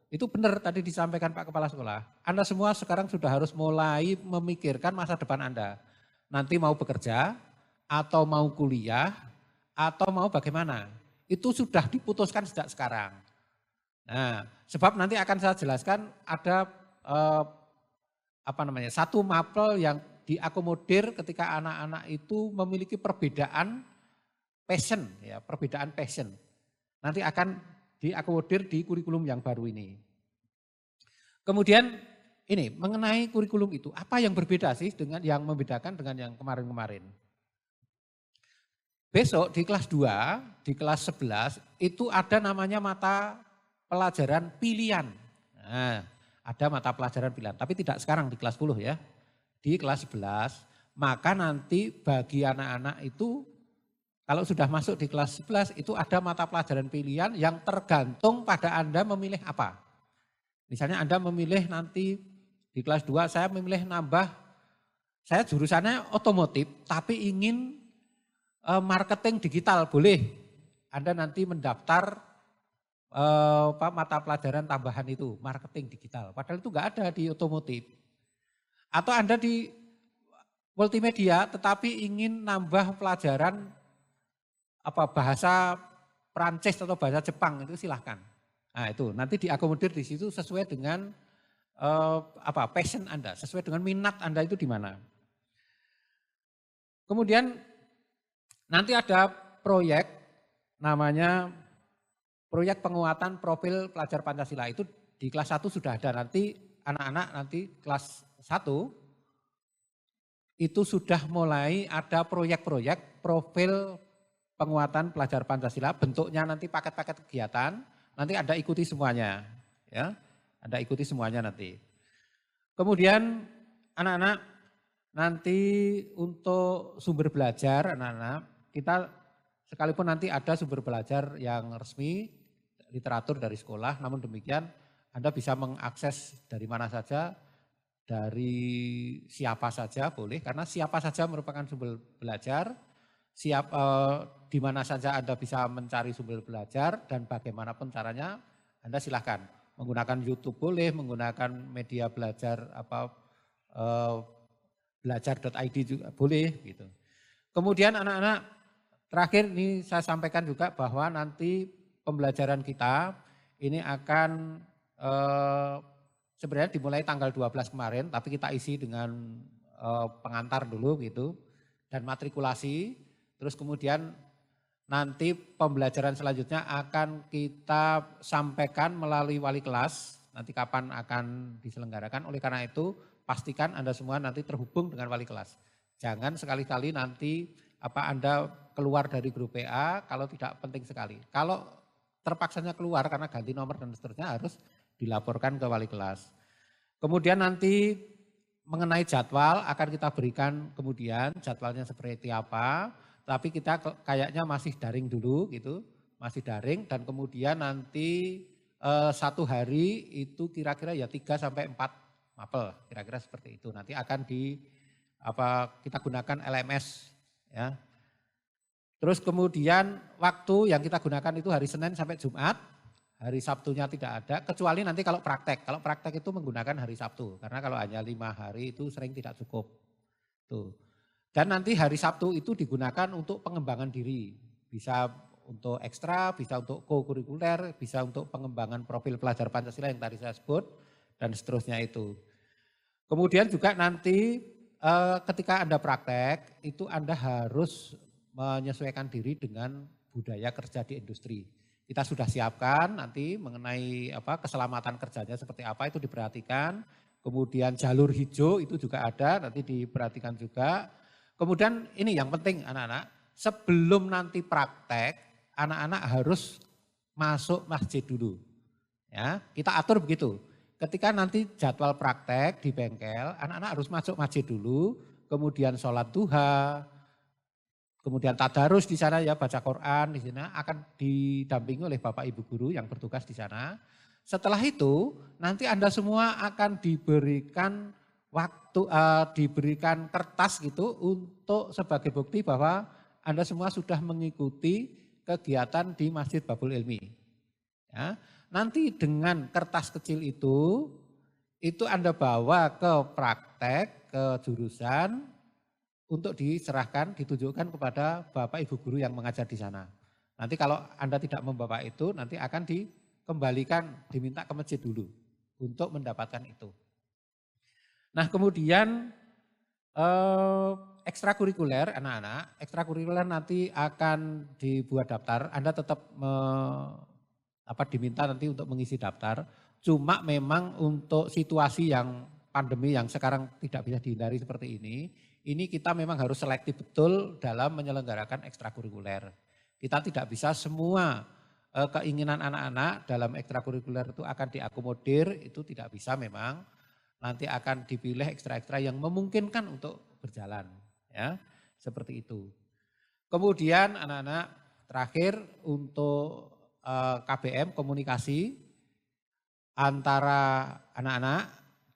itu benar tadi disampaikan Pak Kepala Sekolah. Anda semua sekarang sudah harus mulai memikirkan masa depan Anda. Nanti mau bekerja, atau mau kuliah, atau mau bagaimana. Itu sudah diputuskan sejak sekarang. Nah, sebab nanti akan saya jelaskan ada satu mapel yang diakomodir ketika anak-anak itu memiliki perbedaan passion, ya, perbedaan passion. Nanti akan diakomodir di kurikulum yang baru ini. Kemudian ini mengenai kurikulum itu, apa yang berbeda sih dengan yang membedakan dengan yang kemarin-kemarin? Besok di kelas 2, di kelas 11 itu ada namanya mata pelajaran pilihan. Nah, ada mata pelajaran pilihan, tapi tidak sekarang di kelas 10 ya. Di kelas 11, maka nanti bagi anak-anak itu kalau sudah masuk di kelas 11 itu ada mata pelajaran pilihan yang tergantung pada Anda memilih apa. Misalnya Anda memilih nanti di kelas 2 saya memilih nambah, saya jurusannya otomotif tapi ingin marketing digital, boleh. Anda nanti mendaftar mata pelajaran tambahan itu, marketing digital. Padahal itu enggak ada di otomotif. Atau Anda di multimedia tetapi ingin nambah pelajaran bahasa Prancis atau bahasa Jepang, itu silahkan. Nah itu nanti diakomodir di situ sesuai dengan passion Anda, sesuai dengan minat Anda itu di mana. Kemudian nanti ada proyek namanya proyek penguatan profil pelajar Pancasila, itu di kelas 1 sudah ada. Nanti anak-anak nanti kelas 1 itu sudah mulai ada proyek-proyek profil penguatan pelajar Pancasila, bentuknya nanti paket-paket kegiatan, nanti Anda ikuti semuanya, ya, Anda ikuti semuanya nanti. Kemudian anak-anak nanti untuk sumber belajar, anak-anak kita sekalipun nanti ada sumber belajar yang resmi, literatur dari sekolah, namun demikian Anda bisa mengakses dari mana saja, dari siapa saja boleh, karena siapa saja merupakan sumber belajar, di mana saja Anda bisa mencari sumber belajar dan bagaimanapun caranya Anda silahkan. Menggunakan YouTube boleh, menggunakan media belajar belajar.id juga boleh gitu. Kemudian anak-anak terakhir ini saya sampaikan juga bahwa nanti pembelajaran kita ini akan sebenarnya dimulai tanggal 12 kemarin, tapi kita isi dengan pengantar dulu gitu dan matrikulasi. Terus kemudian nanti pembelajaran selanjutnya akan kita sampaikan melalui wali kelas, nanti kapan akan diselenggarakan. Oleh karena itu pastikan Anda semua nanti terhubung dengan wali kelas. Jangan sekali-kali nanti Anda keluar dari grup PA kalau tidak penting sekali. Kalau terpaksanya keluar karena ganti nomor dan seterusnya harus dilaporkan ke wali kelas. Kemudian nanti mengenai jadwal akan kita berikan kemudian jadwalnya seperti apa. Tapi kita kayaknya masih daring dulu gitu, masih daring dan kemudian nanti satu hari itu kira-kira ya 3 sampai 4 mapel, kira-kira seperti itu. Nanti akan kita gunakan LMS ya. Terus kemudian waktu yang kita gunakan itu hari Senin sampai Jumat, hari Sabtunya tidak ada, kecuali nanti kalau praktek. Kalau praktek itu menggunakan hari Sabtu, karena kalau hanya 5 hari itu sering tidak cukup. Tuh. Dan nanti hari Sabtu itu digunakan untuk pengembangan diri. Bisa untuk ekstra, bisa untuk co-kurikuler, bisa untuk pengembangan profil pelajar Pancasila yang tadi saya sebut, dan seterusnya itu. Kemudian juga nanti ketika Anda praktek, itu Anda harus menyesuaikan diri dengan budaya kerja di industri. Kita sudah siapkan nanti mengenai keselamatan kerjanya seperti apa itu diperhatikan. Kemudian jalur hijau itu juga ada, nanti diperhatikan juga. Kemudian ini yang penting anak-anak, sebelum nanti praktek, anak-anak harus masuk masjid dulu. Ya, kita atur begitu. Ketika nanti jadwal praktek di bengkel, anak-anak harus masuk masjid dulu, kemudian sholat duha, kemudian tadarus di sana ya, baca Quran di sana akan didampingi oleh Bapak Ibu guru yang bertugas di sana. Setelah itu nanti Anda semua akan diberikan diberikan kertas gitu untuk sebagai bukti bahwa Anda semua sudah mengikuti kegiatan di Masjid Babul Ilmi. Ya. nanti dengan kertas kecil itu Anda bawa ke praktek, ke jurusan untuk diserahkan, ditunjukkan kepada Bapak Ibu guru yang mengajar di sana. Nanti kalau Anda tidak membawa itu, nanti akan dikembalikan, diminta ke masjid dulu untuk mendapatkan itu. Nah kemudian ekstrakurikuler anak-anak, ekstrakurikuler nanti akan dibuat daftar, Anda tetap diminta nanti untuk mengisi daftar. Cuma memang untuk situasi yang pandemi yang sekarang tidak bisa dihindari seperti ini kita memang harus selektif betul dalam menyelenggarakan ekstrakurikuler. Kita tidak bisa semua keinginan anak-anak dalam ekstrakurikuler itu akan diakomodir, itu tidak bisa memang. Nanti akan dipilih ekstra-ekstra yang memungkinkan untuk berjalan, ya seperti itu. Kemudian anak-anak terakhir untuk KBM komunikasi antara anak-anak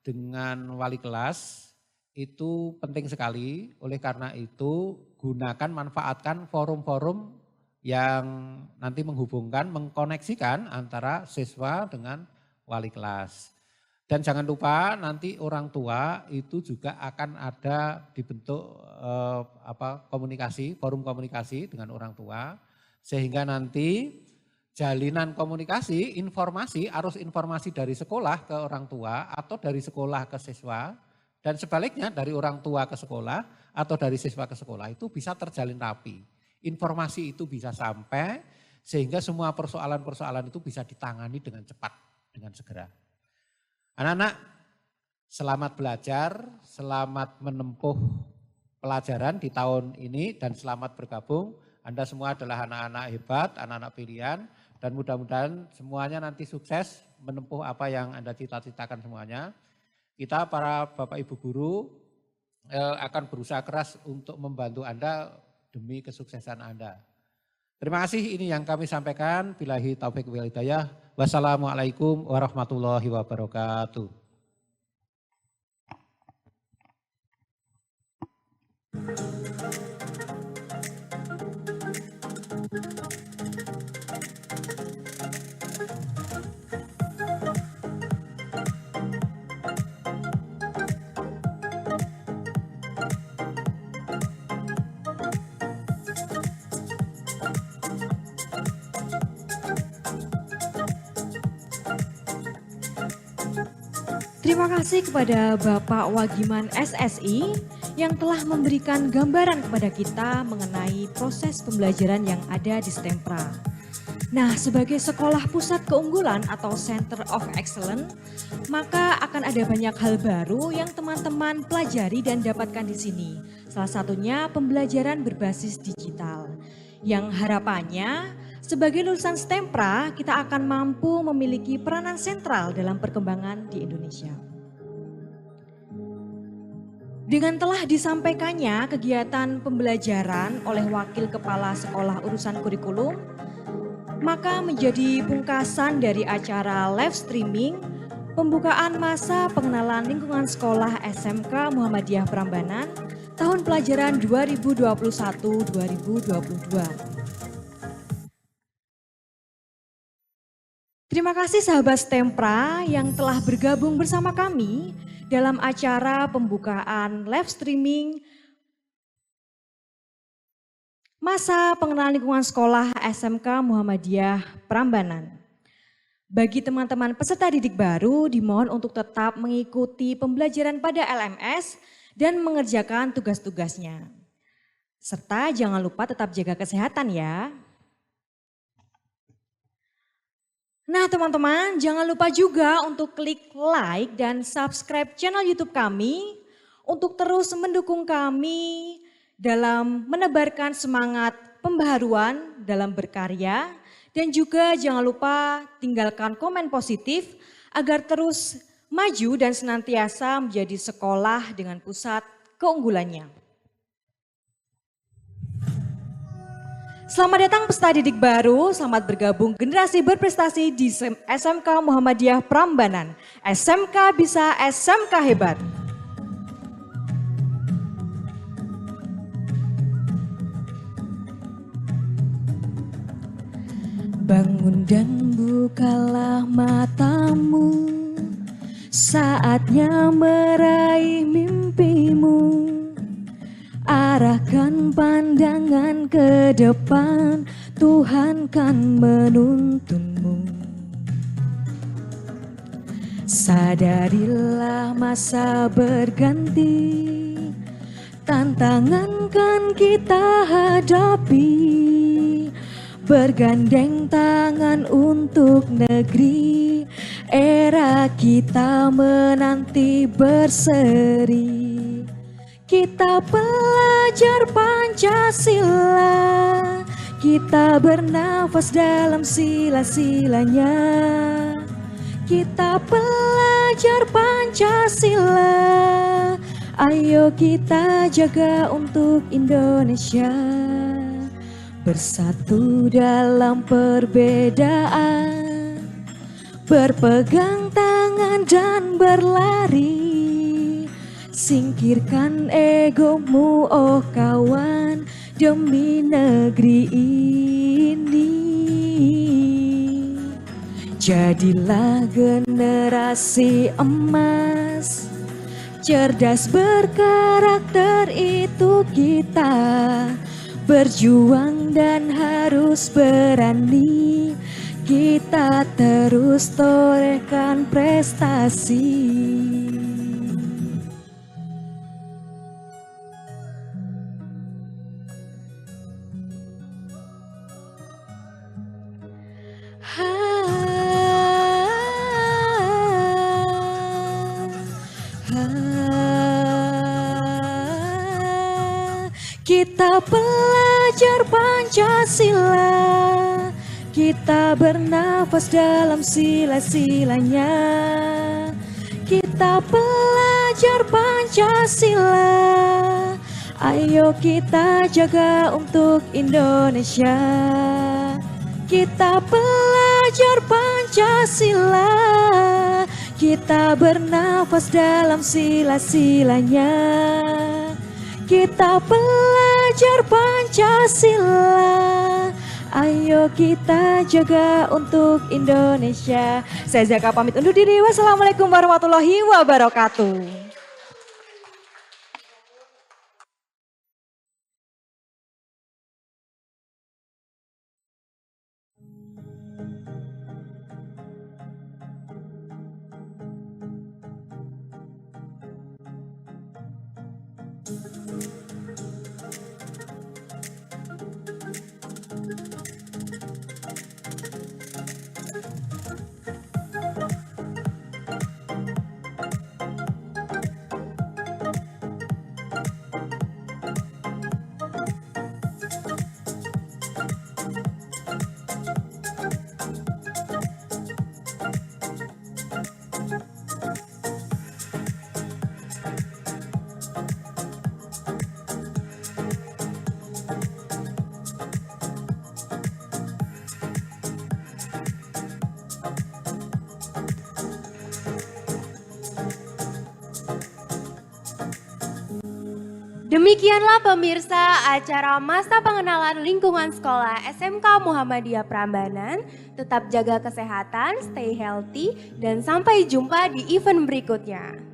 dengan wali kelas itu penting sekali. Oleh karena itu gunakan, manfaatkan forum-forum yang nanti menghubungkan, mengkoneksikan antara siswa dengan wali kelas. Dan jangan lupa nanti orang tua itu juga akan ada dibentuk komunikasi, forum komunikasi dengan orang tua. Sehingga nanti jalinan komunikasi, informasi, arus informasi dari sekolah ke orang tua atau dari sekolah ke siswa. Dan sebaliknya dari orang tua ke sekolah atau dari siswa ke sekolah itu bisa terjalin rapi. Informasi itu bisa sampai sehingga semua persoalan-persoalan itu bisa ditangani dengan cepat, dengan segera. Anak-anak, selamat belajar, selamat menempuh pelajaran di tahun ini dan selamat bergabung. Anda semua adalah anak-anak hebat, anak-anak pilihan dan mudah-mudahan semuanya nanti sukses menempuh apa yang Anda cita-citakan semuanya. Kita para Bapak Ibu guru akan berusaha keras untuk membantu Anda demi kesuksesan Anda. Terima kasih, ini yang kami sampaikan. Billahi taufiq wal hidayah. Wassalamualaikum warahmatullahi wabarakatuh. Terima kasih kepada Bapak Wagiman SSI yang telah memberikan gambaran kepada kita mengenai proses pembelajaran yang ada di Stempra. Nah, sebagai sekolah pusat keunggulan atau Center of Excellence, maka akan ada banyak hal baru yang teman-teman pelajari dan dapatkan di sini. Salah satunya pembelajaran berbasis digital, yang harapannya sebagai lulusan Stempra, kita akan mampu memiliki peranan sentral dalam perkembangan di Indonesia. Dengan telah disampaikannya kegiatan pembelajaran oleh Wakil Kepala Sekolah Urusan Kurikulum, maka menjadi pungkasan dari acara live streaming pembukaan masa pengenalan lingkungan sekolah SMK Muhammadiyah Prambanan tahun pelajaran 2021-2022. Terima kasih sahabat Stempra yang telah bergabung bersama kami dalam acara pembukaan live streaming masa pengenalan lingkungan sekolah SMK Muhammadiyah Prambanan. Bagi teman-teman peserta didik baru dimohon untuk tetap mengikuti pembelajaran pada LMS dan mengerjakan tugas-tugasnya. Serta jangan lupa tetap jaga kesehatan ya. Nah teman-teman, jangan lupa juga untuk klik like dan subscribe channel YouTube kami untuk terus mendukung kami dalam menebarkan semangat pembaharuan dalam berkarya, dan juga jangan lupa tinggalkan komen positif agar terus maju dan senantiasa menjadi sekolah dengan pusat keunggulannya. Selamat datang peserta didik baru, selamat bergabung generasi berprestasi di SMK Muhammadiyah Prambanan. SMK bisa, SMK hebat. Bangun dan bukalah matamu, saatnya meraih mimpimu. Arahkan pandangan ke depan, Tuhan kan menuntunmu. Sadarilah masa berganti, tantangan kan kita hadapi. Bergandeng tangan untuk negeri, era kita menanti berseri. Kita pelajar Pancasila, kita bernafas dalam sila-silanya. Kita pelajar Pancasila, ayo kita jaga untuk Indonesia. Bersatu dalam perbedaan, berpegang tangan dan berlari. Singkirkan egomu oh kawan, demi negeri ini. Jadilah generasi emas, cerdas berkarakter itu kita. Berjuang dan harus berani, kita terus torehkan prestasi. Kita pelajar Pancasila, kita bernafas dalam sila-silanya. Kita pelajar Pancasila, ayo kita jaga untuk Indonesia. Kita pelajar Pancasila, kita bernafas dalam sila-silanya. Kita pelajar Pancasila, ayo kita jaga untuk Indonesia. Saya Zaka pamit undur diri. Wassalamualaikum warahmatullahi wabarakatuh. Demikianlah pemirsa acara masa pengenalan lingkungan sekolah SMK Muhammadiyah Prambanan. Tetap jaga kesehatan, stay healthy, dan sampai jumpa di event berikutnya.